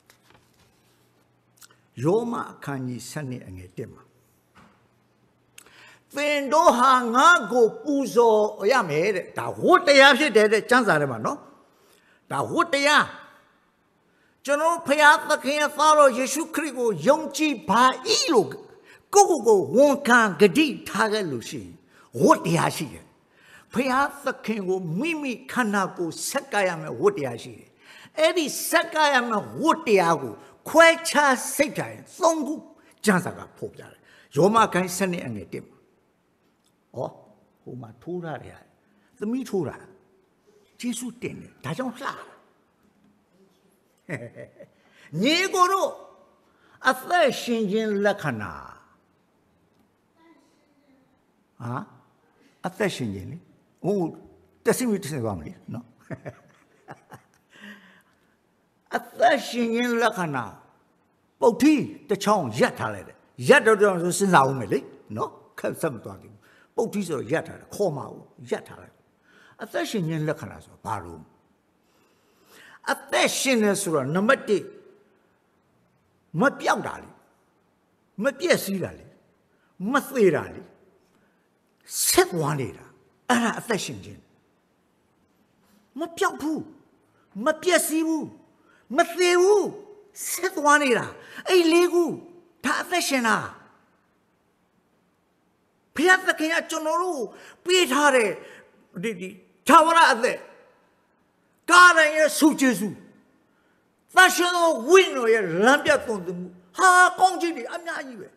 ယောမအခန်းကြီး7အငယ်1မှာသင်တို့ဟာငါ့ကိုပူဇော်ရမယ်တဲ့ဒါဝတ်တရားဖြစ်တယ်တဲ့ကျမ်းစာထဲမှာနော်ဒါဝတ်တရားကျွန်တော်ဖျားသခင်ရဲ့သားတော်ယေရှုခရစ်ကိုယုံကြည်ပါ၏လို့ကိုဝန်ခံဂတိထားခဲ့လို့ရှိရင်ဝတ်တရားရှိတယ်ဖျားသခင်ကိုမိခန္ဓာကိုယ်ဆက်ကရမယ်ဝတ်တရားရှိတယ်အဲ့ဒီဆက်ကရမယ်ဝတ်တရားကိုခွဲခြားစိတ်တိုင်းသုံးခုကျမ်းစာကဖော်ပြတယ်ယောမခန်း7အငယ်1မှာဟိုမှာထိုးရတယ်သမီးထိုးတာယေရှုတင်တယ်ဒါကြောင့်လှညီကိုတို့အသက်ရှင်ခြင်းလက္ခဏာအသက်ရှင်ခြင်းလေတက်စီမီတက်စီပါမလို့နော်အသက်ရှင်ခြင်းလက္ခဏာပုတ်ထီးတစ်ချောင်းရက်ထားလိုက်တယ် ရက်တော့ဆိုစဉ်းစားအောင်မယ်လေနော်ခက်ဆက်မသွားဘူးပုတ်တိဆိုရက်ထားတယ်ခေါ်မအောင်ရက်ထားတယ်အသက်ရှင်ခြင်းလက္ခဏာဆိုဘာလို့အသက်ရှင်နေဆိုတော့နံပါတ်1မပြောက်တာလေမပြည့်စည်တာလေမသေးတာလေဆက်သွားနေတာအဲ့ဒါအသက်ရှင်ခြင်းမပြောက်ဘူးမပြည့်စည်ဘူးမသေးဘူးဆက်သွားနေတာအဲ့လေးခုဒါအသက်ရှင်တာဘုရားသခင်ကကျွန်တော်တို့ပေးထားတဲ့ဒီသာဝရအသက်ကာရရဲ့ဆုကျေးဇူးသတ်ရှင်သောဝိညာဉ်ရဲ့လမ်းပြသွန်သမှုဟာကောင်းကြီးတွေအများကြီးပဲ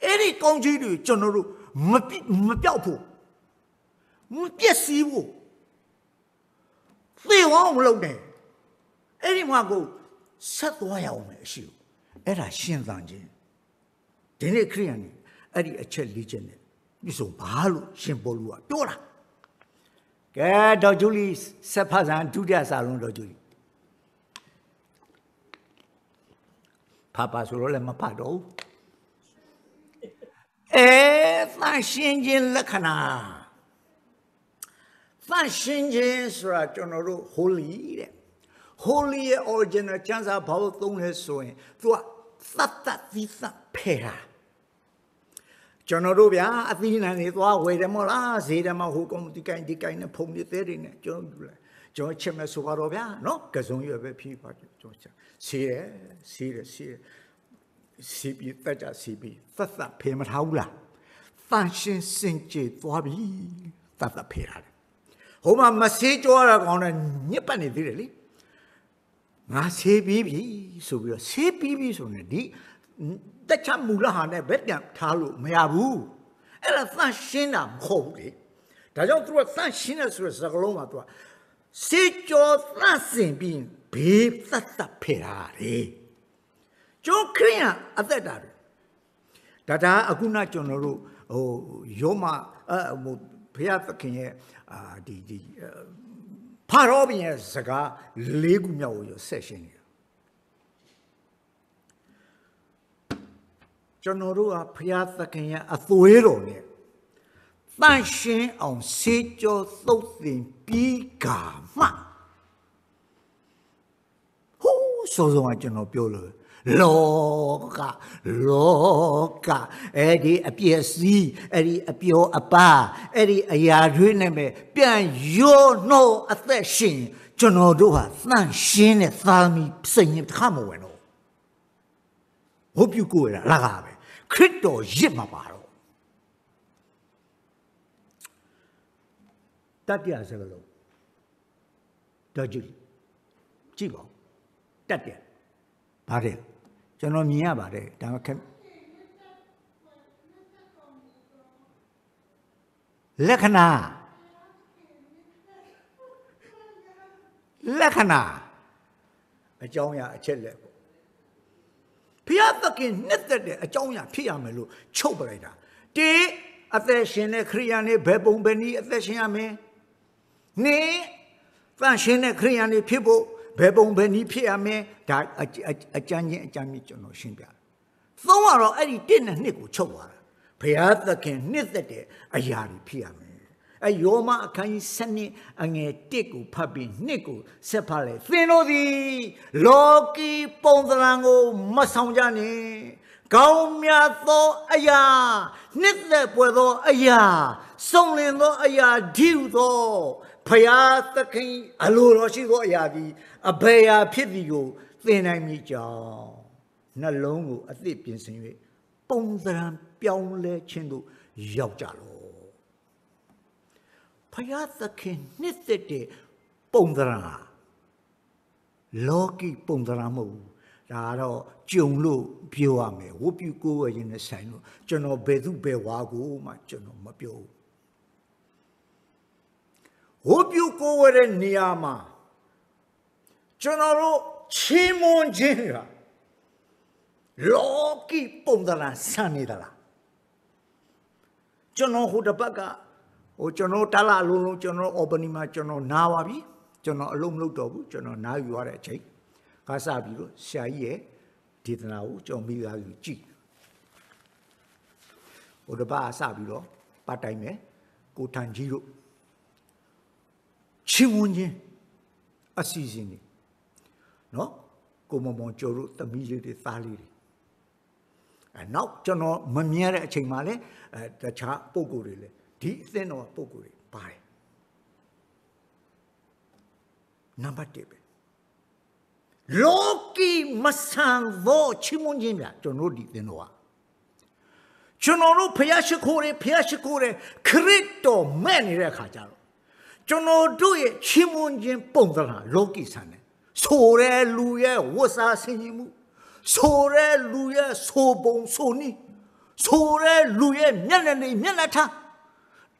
အဲ့ဒီကောင်းကြီးတွေကျွန်တော်တို့မပြောက်ဖို့မပြည့်စည်ဖို့သေဝအောင်မလုပ်နဲ့အဲ့ဒီမှာကိုဆက်သွားရအောင်မယ်အရှိအဲ့ဒါရှင်းသန်ခြင်းဒီနေ့ခရိယန်အဲ့ဒီအချက်၄ချက်နဲ့ပြည့်စုံပါလို့ရှင်ပေါလုကပြောတာကဲဒေါ်ဂျူလီဆက်ဖတ်စံဒုတိယစာလုံးဒေါ်ဂျူလီဖတ်ပါဆိုတော့လည်းမဖတ်တော့သန့်ရှင်းခြင်းလက္ခဏာသန့်ရှင်းခြင်းဆိုတာကျွန်တော်တို့ holy တဲ့ holy ရဲ့ original ကျမ်းစာဘာလို့သုံးလဲဆိုရင်သူကသတ်သီးသန့်ဖယ်တာကျွန်တော်တို့ဗျာအသီးနှံတွေသွားဝယ်တယ်မဟုတ်လားဈေးထဲမှာဟိုကောင်ဒီကိုင်းနဲ့ဖုံနေသေးတယ်နဲ့ကျွန်တော်ယူလိုက်ကျွန်တော်ချက်မဲ့ဆိုတော့ဗျာနော်ကစုံရွယ်ပဲဖြီးပါကျွန်တော်ချက်စီးပြီးတက်ကြစီးပြီးသတ်ဖယ်မထားဘူးလားဖန်ရှင်စင်ကြယ်သွားပြီသတ်ဖယ်ရတယ်ဟိုမှာမဆေးကြောရကောင်းတဲ့ညစ်ပတ်နေသေးတယ်လေငါဆေးပြီးပြီဆိုပြီးတော့ဆေးပြီးပြီဆိုရင်ဒီတက်ချမူလဟာနဲ့ဘယ်ပြန်ထားလို့မရဘူးအဲ့ဒါသန့်ရှင်းတာမဟုတ်ဘူးလေဒါကြောင့်သူကသန့်ရှင်းတယ်ဆိုတဲ့စကားလုံးမှာသူကစေကြောသန့်စင်ပြီးဘေးသတ်ဖယ်တာလေကျုပ်ခရိယအသက်တာဒါအခုနကျွန်တော်တို့ဟိုယောမဟိုဘုရားသခင်ရဲ့ဒီဖာရောဘုရားစကား၄ခုမြောက်ကိုဆက်ရှင်းနေတာကျွန်တော်တို့ကဘုရားသခင်ရဲ့အသွေးတော်နဲ့တန့်ရှင်းအောင်စေကြောသုတ်သင်ပြီးကမှဟိုးစောစောကကျွန်တော်ပြောလို့လောကအဲ့ဒီအပြည့်စီးအဲ့ဒီအပြောအပါအဲ့ဒီအရာတွေနဲ့ပဲပြန်ရောနှောအသက်ရှင်ကျွန်တော်တို့ဟာသန့်ရှင်းတဲ့သာမီစိတ်နဲ့တခါမဝင်တော့ဟုတ်ပြုကိုရတာလားပဲခရစ်တော်ရစ်မှာပါတော့တတိယစကားလုံးတော့ကြည့်ပါတတိယပါတယ်ကျွန်တော်မြင်ရပါတယ်ဒါမှလက္ခဏာအကြောင်းအရာအချက်လက်ပေါ့ဘုရားသခင်နှစ်သက်တဲ့အကြောင်းအရာဖြစ်ရမယ်လို့ချုပ်ပလိုက်တာတေအသက်ရှင်တဲ့ခရိယာနေဘယ်ပုံပဲနည်းအသက်ရှင်ရမယ်နေသန့်ရှင်းတဲ့ခရိယာနေဖြစ်ဖို့ဘယ်ပုံပဲနည်းဖြစ်ရမယ်ဒါအကြမ်းမြင့်ကျွန်တော်ရှင်းပြတယ်သုံးကတော့အဲ့ဒီ1နဲ့2ကိုချုပ်သွားတာဘုရားသခင်နှစ်သက်တဲ့အရာတွေဖြစ်ရမယ်အဲယောမအခန်းကြီး7အငယ်1ကိုဖတ်ပြီး2ကိုဆက်ဖတ်လိုက်သင်တို့သည်လောကီပုံသဏ္ဍာန်ကိုမဆောင်ကြနဲ့ကောင်းမြတ်သောအရာနှစ်သက်ပွေသောအရာစုံလင်သောအရာဒီဟုသောဘုရားသခင်အလိုတော်ရှိသောအရာသည်အဘယ်ရာဖြစ်သည်ကိုသင်နိုင်မည်ကြောင်းနှလုံးကိုအသစ်ပြင်ဆင်၍ပုံသဏ္ဍာန်ပြောင်းလဲခြင်းသို့ရောက်ကြလော့ဘုရားသခင်နှစ်သက်တဲ့ပုံသဏ္ဍာန်လောကီပုံသဏ္ဍာန်မဟုတ်ဘူးဒါတော့ကြုံလို့ပြောရမယ်ဝတ်ပြုကိုးဝယ်ခြင်းနဲ့ဆိုင်လို့ကျွန်တော်ဘယ်သူဘယ်ဝါကိုမှကျွန်တော်မပြောဘူးဝတ်ပြုကိုးဝယ်တဲ့နေရာမှာကျွန်တော်တို့ချီးမွမ်းခြင်းကလောကီပုံသဏ္ဍာန်ဆန်နေသလားကျွန်တော်ဟိုတစ်ပတ်ကကျွန်တော်တလားလုံးကျွန်တော်အော်ပနီမှာကျွန်တော်နားပါပြီကျွန်တော်အလုံးမလုပ်တော့ဘူးကျွန်တော်နားယူရတဲ့အချိန်ကစပြီးတော့ဆရာကြီးရဲ့ဒေသနာကိုကျွန်တော်မိသားစုကြည့် ဟိုတပတ်အစပြီးတော့ပတ်တိုင်းမယ်ကိုထန်ကြီးတို့ချင်းဝန်းချင်းအစီအစဉ်တွေနော်ကိုမမောင်ကျော်တို့သမီးလေးတွေသားလေးတွေနောက်ကျွန်တော်မမြင်တဲ့အချိန်မှာလည်းတခြားပုံကိုယ်တွေလည်းဒီအသင်းတော်ပုံကိုယ်တွေပါတယ်နံပါတ်1ပဲလောကီမဆန်သောချီးမွမ်းခြင်းများကျွန်တော်ဒီသင်တော်ဟာကျွန်တော်တို့ဖျားရှိခိုးတယ်ခရစ်တော်မဲ့နေတဲ့အခါကျတော့ကျွန်တော်တို့ရဲ့ချီးမွမ်းခြင်းပုံသဏ္ဍာန်လောကီဆန်တယ်ဆိုတဲ့လူရဲ့ဝတ်စားဆင်ခြင်မှုဆိုတဲ့လူရဲ့ဆိုပုံဆိုနည်းဆိုတဲ့လူရဲ့မျက်နှာနေမျက်နှာထား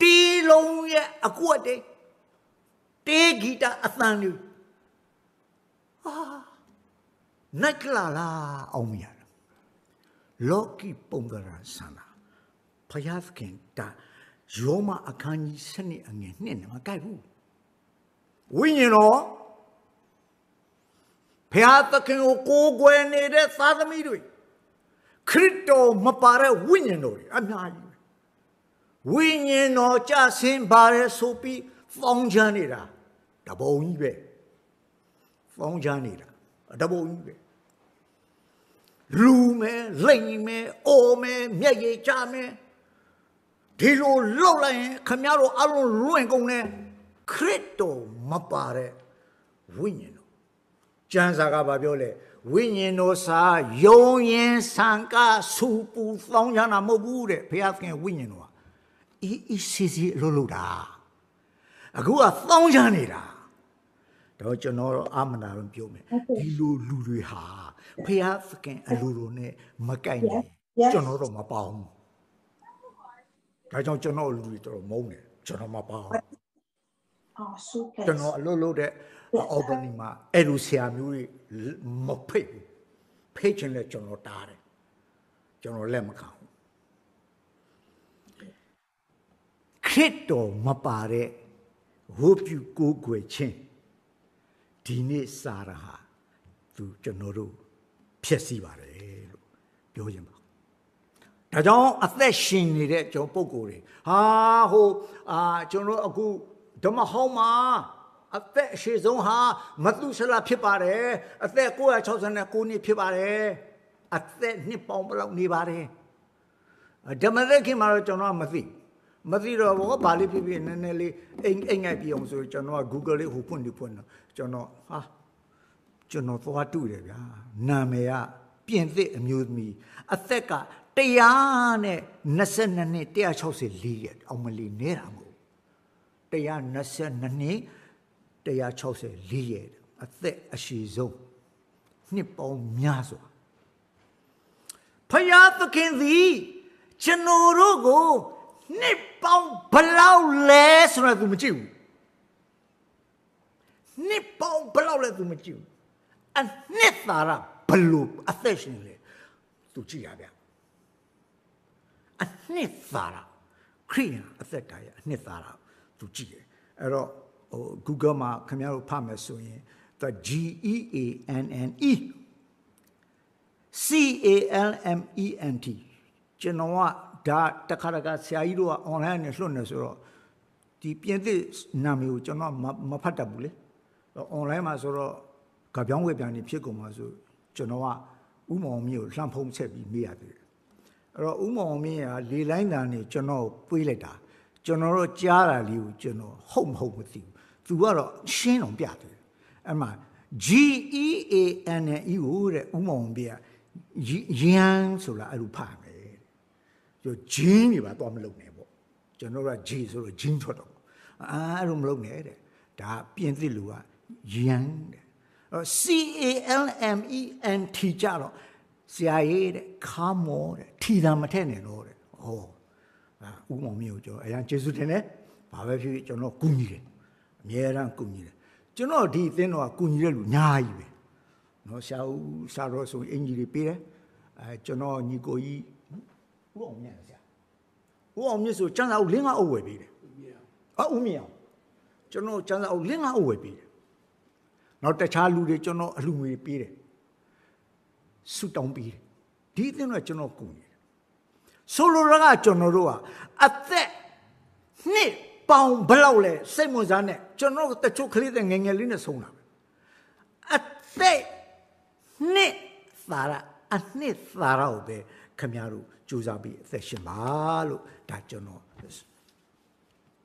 တီလုံးရဲ့အကွက်တွေတေးဂီတာအသံတွေနက်ကလာအောင်မရလောကီပုံသဏ္ဍာန်ဆန်တာဖယားခင်တာယောမအခန်းကြီး7အငယ်2နဲ့မကိုက်ဘူးဝိညာဉ်တော်ဖယားသခင်ကိုကိုးကွယ်နေတဲ့သာသမီတွေခရစ်တော်မပါတဲ့ဝိညာဉ်တော်တွေအများကြီးဝိညာဉ်တော်ကြဆင်းပါရဲဆိုပြီးဖောင်းချနေတာတပုံကြီးပဲဖောင်းချနေတာတပုံကြီးပဲလူမယ်လိမ့်မယ်အိုမယ်မျက်ရည်ကျမယ်ဒီလိုလောက်လိုက်ရင်ခမရတို့အလုံးလွင့်ကုန်တယ်ခရစ်တော်မပါတဲ့ဝိညာဉ်တော်ကျမ်းစာကဘာပြောလဲဝိညာဉ်တော်စာယုံရင်ဆံကစူပူသောင်းချတာမဟုတ်ဘူးတဲ့ဘုရားသခင်ဝိညာဉ်တော်အေးစီစီလို့တာအခုကသောင်းချနေတာတော့ကျွန်တော်အာမနာလို့ပြောမယ်ဒီလိုလူတွေဟာဖျားသခင်အလိုလိုနဲ့မကိုက်နိုင်ကျွန်တော်တော့မပေါအောင်ဒါကြောင့်ကျွန်တော်လူတွေတော်မုန်းတယ်ကျွန်တော်မပေါအောင်ကျွန်တော်အလိုလိုတဲ့အော်ဘနီမှာအဲ့လိုဆရာမျိုးတွေမဖိတ်ဘူးဖိတ်ချင်လဲကျွန်တော်တားတယ်ကျွန်တော်လက်မခံဘူးခရစ်တော်မပါတဲ့ဝိပုကိုးကွယ်ခြင်းဒီနေ့စာရဟာသူကျွန်တော်တို့ဖြစ်စီပါတယ်လို့ပြောခြင်းပါဒါကြောင့်အသက်ရှင်နေတဲ့ကျွန်တော်ပုံကိုယ်တွေကျွန်တော်အခုဓမ္မဟောင်းမှာအသက်အရှိဆုံးဟာမသုဆလဖြစ်ပါတယ်အသက်969နှစ်ဖြစ်ပါတယ်အသက်နှစ်ပေါင်းဘယ်လောက်နေပါတယ်ဓမ္မသက်ခင်မှာတော့ကျွန်တော်မသိတော့ဘောဘာလေးဖြစ်ဖြစ်နည်းနည်းလေးအိမ်ငိုက်ပြအောင်ဆိုကျွန်တော်က Google လေးဟိုဖွင့်ကျွန်တော်သွားတူတယ်ဗျာနာမည်ကပြင်သစ်အမျိုးသမီးအသက်က122နှစ်164ရက်အောင်မလီနေတာမဟုတ်122နှစ်164ရက်အသက်အရှိဆုံးနှစ်ပေါင်းများစွာဖယားသခင်သည်ကျွန်တော်တို့ကိုနှစ်ပေါင်းဘလောက်လဲဆိုတော့သူမကြည့်ဘူးနှစ်ပေါင်းဘလောက်လဲသူမကြည့်ဘူးအနှစ်သာရဘလို့အသက်ရှင်လဲသူကြည့်ရဗျအနှစ်သာရခရိယာအသက်တာရအနှစ်သာရသူကြည့်တယ်အဲ့တော့Google မှာခင်ဗျားတို့ဖတ်မယ်ဆိုရင် the GEANNE CALMENT ကျွန်တော်ကဒါတခါတခါဆရာကြီးတို့က online နဲ့လွှတ်နေဆိုတော့ဒီပြင်သစ်နာမည်ကိုကျွန်တော်မဖတ်တတ်ဘူးလေ online မှာဆိုတော့ကပြောင်းဝယ်ပြန်နေဖြစ်ကုန်မှာဆိုကျွန်တော်ကဥမောင်မင်းကိုလှမ်းဖုံးချက်ပြီးမေးရတယ်အဲ့တော့ဥမောင်မင်းကလေလိုင်းတန်နေကျွန်တော်ကိုပေးလိုက်တာကျွန်တော်တို့ကြားတာလေးကိုကျွန်တော်ဟုတ်မဟုတ်မသိဘူးသူကတော့ရှင်းအောင်ပြတယ်အဲ့မှာ GEANNE ကိုတဲ့ဥမောင်ပြရန်ဆိုလားအဲ့လိုဖတ်မယ်ကျွန်ဂျင်းတွေပါတော့မလုပ်နဲ့ပေါ့ကျွန်တော်က G ဆိုတော့ဂျင်းထွက်တော့အဲ့လိုမလုပ်နဲ့တဲ့ဒါပြင်သစ်လူကရန်တဲ့CALMENT ကြတော့ဆရာကြီးတဲ့ခါမောတဲ့ထီတာမထက်နဲ့တော့တဲ့ဥမောင်မျိုးကျော်အရင်ကျေးဇူးတင်တယ်ဘာပဲဖြစ်ဖြစ်ကျွန်တော်ကူညီတယ်အများအားကူညီတယ်ကျွန်တော်ဒီအသင်းတော်ကကူညီတဲ့လူအများကြီးပဲနော်ဆရာဦးစာတော်ဆိုအင်ကြီးတွေပေးတယ်ကျွန်တော်ညီကိုကြီးဦးအောင်မြတ်ဆရာဦးအောင်မြတ်ဆိုကျန်းစာအုပ်လင်းကအုပ်ဝယ်ပေးတယ်ဦးမြအောင်ကျွန်တော်ကျန်းစာအုပ်လင်းကအုပ်ဝယ်ပေးတယ်နောက်တခြားလူတွေကျွန်တော်အလှငွေပေးတယ်ဆုတောင်းပေးတယ်ဒီအသင်းတော်ကျွန်တော်ကူညီတယ် 솔로라가 저노로와 아때 네 바운 블라울레 세모자네 저노 때 초클리데 갱겔리네 송나 아때 네 사라 아네 사라오베 카미아루 조자비 세시마로 다 저노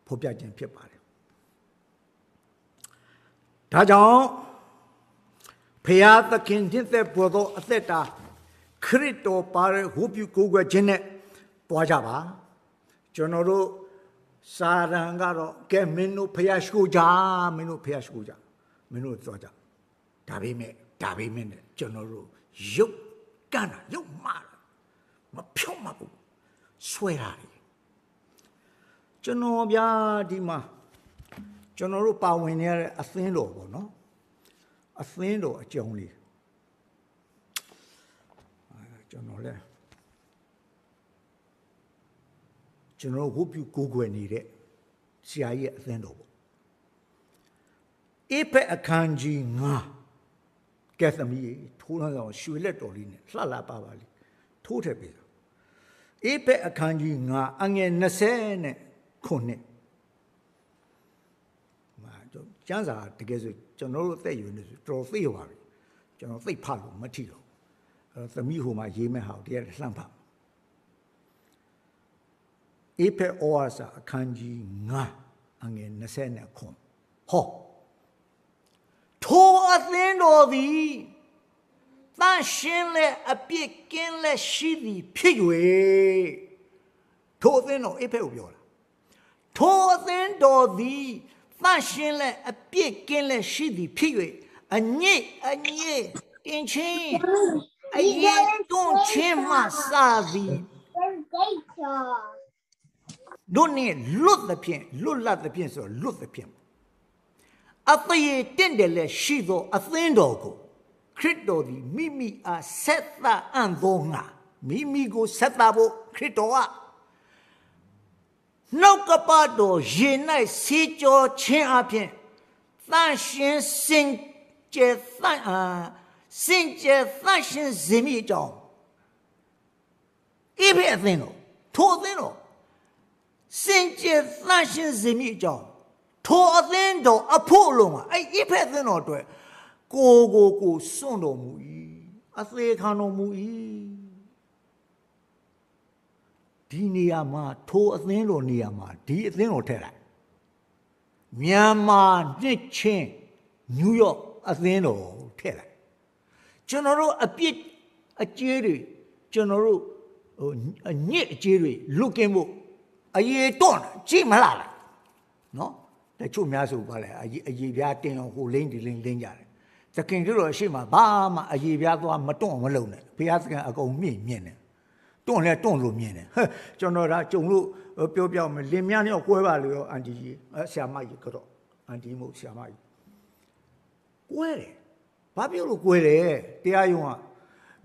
보비아진 피바래 다정 페야다 킨틴세 보도 아세타 크리토 바르 호뷰 고고 진네 보아자바 저노로 사랑가로 게 민노 페야시고자 민노 페야시고자 민노 쪼자 다비메 저노로 욕가나 욕마 뭐 평마고 쇠라리 저노비아 디마 저노로 빠윈네 아신로 보노 아신로 아정리 저노래 저노 호뷰 고고니레 시아이 아신로 에페 아칸지 나 개သမီ ထိုးလာတော့ရွှေလက်တော်လေးနဲ့လှလှပါပါလေးထိုးထည့်ပေးတာအေးဖက်အခန်းကြီး9အငယ်20နဲ့ခုနှစ်မှာကျမ်းစာတကယ်ဆိုကျွန်တော်တို့အသက်အရွယ်နဲ့ဆိုတော်သိပါပြီကျွန်တော်သိဖတ်လို့မထီတော့သမီးဟိုမှာရေးမဲ့ဟာကိုတရားလှမ်းဖတ်အေးဖက်ဩဝါစာအခန်းကြီး9အငယ်20နဲ့ခုဟောထိုအသင်းတော်သည်တန်ရှင်းและအပြစ်ကင်းและရှိသည်ဖြစ်၍ထိုအသင်းတော်အဖေကိုပြောတာထိုအသင်းတော်သည်တန်ရှင်းและအပြစ်ကင်းและရှိသည်ဖြစ်၍အညစ်တင်ချင်းအရင်တွန်းချင်းမှစသည်တို့နဲ့လွတ်သဖြင့်လွတ်လပ်သဖြင့်ဆိုလွတ်သဖြင့်အသေးတင့်တယ်လဲရှိသောအသင်းတော်ကိုခရစ်တော်သည်မိမိအားဆက်သအံ့သောငါမိမိကိုဆက်သဖို့ခရစ်တော်ကနှုတ်ကပတ်တော်ရေ၌ဆေးကြောခြင်းအပြင်သန့်ရှင်းစင်ကြယ်သန့်ရှင်းစေမိကြောင်းဣဖေအသင်းတော်ထိုအသင်းတော်စင်ကြယ်သန့်ရှင်းစေမိကြောင်းထိုအသင်းတော်အဖို့လုံးကအဲ့ဣဖေအသင်းတော်အတွက်ကိုစွန့်တော်မူ၏အသေးခံတော်မူ၏ဒီနေရာမှာထိုအသင်းတော်နေရာမှာဒီအသင်းတော်ထည့်လိုက်မြန်မာနှစ်ချင်းနယူးယောက်အသင်းတော်ထည့်လိုက်ကျွန်တော်တို့အပြစ်အကျေးတွေကျွန်တော်တို့အညစ်အကျေးတွေလွတ်ကင်းဖို့အရေးတော့ကြည့်မလားနော်တချို့များဆိုပါလေအရေးပြားတင်အောင်ဟိုလိမ့်ဒီလိမ့်ကြတယ်သခင်တို့တော်ရှိမှဘာမှအရေးပြားသွားမတွန့်မလုံနဲ့ဘုရားသခင်အကုန်မြင့်တယ်တွန့်လဲတွန့်လို့မြင်တယ်ကျွန်တော်ဒါကြုံလို့ပြောမယ်လင်မြန်းတော့ကွဲပါလို့ရောအန်တီကြီးဆရာမကြီးကတော့အန်တီမို့ဆရာမကြီးကွဲတယ်ဘာပြောလို့ကွဲတယ်တရားရုံးက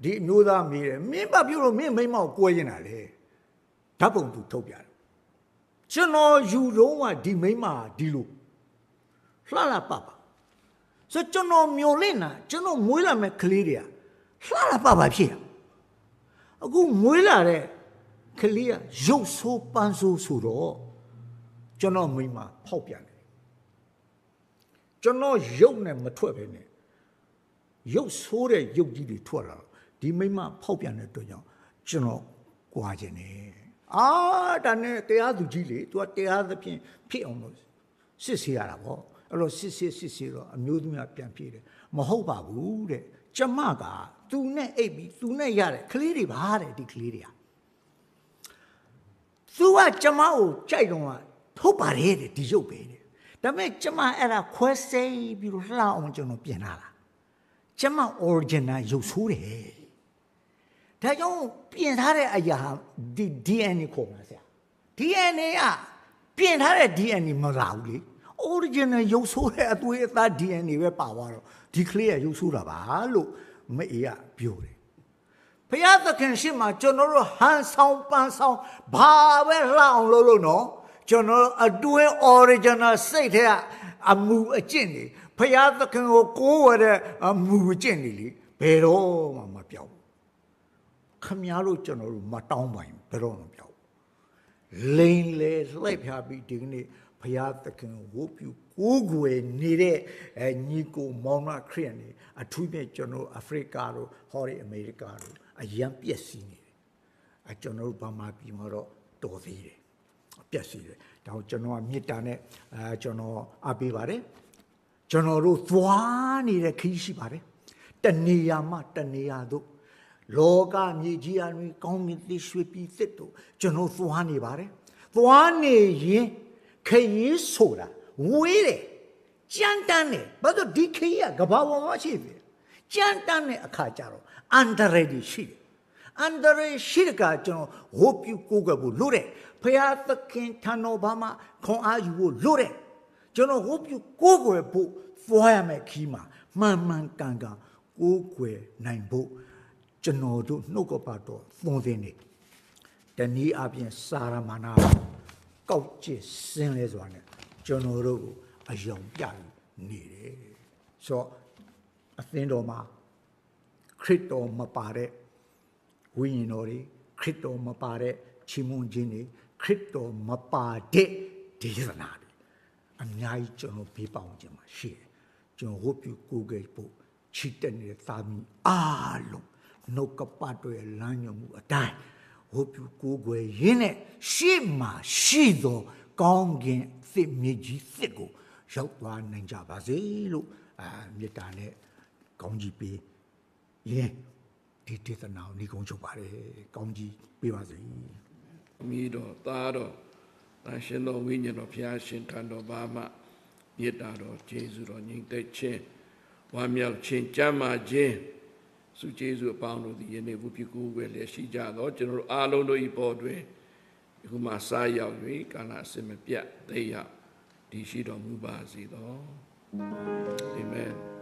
ဒီအမျိုးသားမေးတယ်မင်းဘာပြောလို့မင်းမိမောက်ကွဲနေတာလေဓာတ်ပုံသူထုတ်ပြတယ်ကျွန်တော်ယူတော့မှဒီမိမဒီလိုလှလှပပဆိုကျွန်တော်မျိုးလင့်တာကျွန်တော်မွေးလာမဲ့ကလေးတွေကလှလှပပဖြစ်အခုမွေးလာတဲ့ကလေးကရုပ်ဆိုးပန်းဆိုးဆိုတော့ကျွန်တော်မိမဖောက်ပြန်တယ်ကျွန်တော်ရုပ်နဲ့မထွက်ပဲနဲ့ရုပ်ဆိုးတဲ့ရုပ်ကြီးတွေထွက်လာဒီမိမဖောက်ပြန်တဲ့အတွက်ကြောင့်ကျွန်တော်ကြွားခြင်းနဲ့ဒါနဲ့တရားသူကြီးလေသူကတရားသဖြင့်ဖြစ်အောင်လို့စစ်ဆေးရတာပေါ့အဲ့တော့စစ်ဆေးတော့အမျိုးသမီးကပြန်ပြေးတယ်မဟုတ်ပါဘူးတဲ့ကျမကသူနဲ့အိပ်ပြီးသူနဲ့ရတဲ့ကလေးတွေပါတဲ့ဒီကလေးတွေကသူကကျမကိုကြိုက်တော့ထုတ်ပါတယ်တဲ့ဒီရုပ်ပဲတဲ့ဒါပေမဲ့ကျမအဲ့ဒါခွဲစိတ်ပြီးတော့လှအောင်ကျွန်တော်ပြင်လာတာကျမ original ရုပ်ဆိုးတယ်ဒါကြောင့်ပြင်ထားတဲ့အရာဒီ DNA ခေါ်မှာဆရာ DNA ကပြင်ထားတဲ့ DNA မလာဘူးလေ original ရုပ်ဆိုးတဲ့အသွေးအသား DNA ပဲပါသွားတော့ဒီကလေးကရုပ်ဆိုးတာပါလို့မအေးကပြောတယ်ဘုရားသခင်ရှေ့မှာကျွန်တော်တို့ဟန်ဆောင်ပန်းဆောင်ဘာပဲလှအောင်လုပ်လို့နော်ကျွန်တော်အတွင်း original စိတ်ထဲကအမူအကျင့်တွေဘုရားသခင်ကိုကိုးဝဲတဲ့အမူအကျင့်တွေလေဘယ်တော့မှမပြောင်းခ Khamiaro General Mataumbain, Peron Piao. Lane lay like happy dignity, Payat can whoop you, Ugue, Nide, and Nico Mona Creani, a two-bit general Africano, Hori Americano, a young Piesini, a general Bama Pimoro, Dothy. Piesini, now General Mitane, General Abivare, General Thuani, the Kishibare, Taniyama, Taniyado. Loga Mijian community sweepy thito, General Thuani Bare, Thuani ye, Kay soda, Wele, Jantane, but the decay, Gabawa Chibi, Jantane a Kajaro, under ready sheet. Under a shirka, General, hope you Kugabu Lure, Payata Kentano Bama, Con Aju Lure, General, hope you Kugabu, Foyame Kima, Maman Ganga, Ugue, Nine Bo. Genodo, no copato, Fondini. The knee up in Saramana, Gauchi, sinless one, Genodo, a young young needy. So, a thindoma, Crito Mapare, Winori, Crito Mapare, Chimunjini, Crito Mapade, Disanadi. A night journal people on Jim, she. John hope you Google book, cheating the family. Ah, look. No capato e l'agno a dai. Hope you go in it. Shima, shido, gongin, fit miji, thigo. Shout one ninja bazilo, Mitane, Gongi be. Ye, did it now, Nikonjo Bare, Gongi, Bivazi. Mido, Tado, National Union of Yashin, Tando Bama, Yetado, Jesu, Ning de Chen, Wamiel Chin, Jama Jane. Su Jesu Paulo the Yenevupiku, where Shija, General Alono Ibodwe, who Masaya, Kana Semepia, they are Dishido Mubazi. Amen.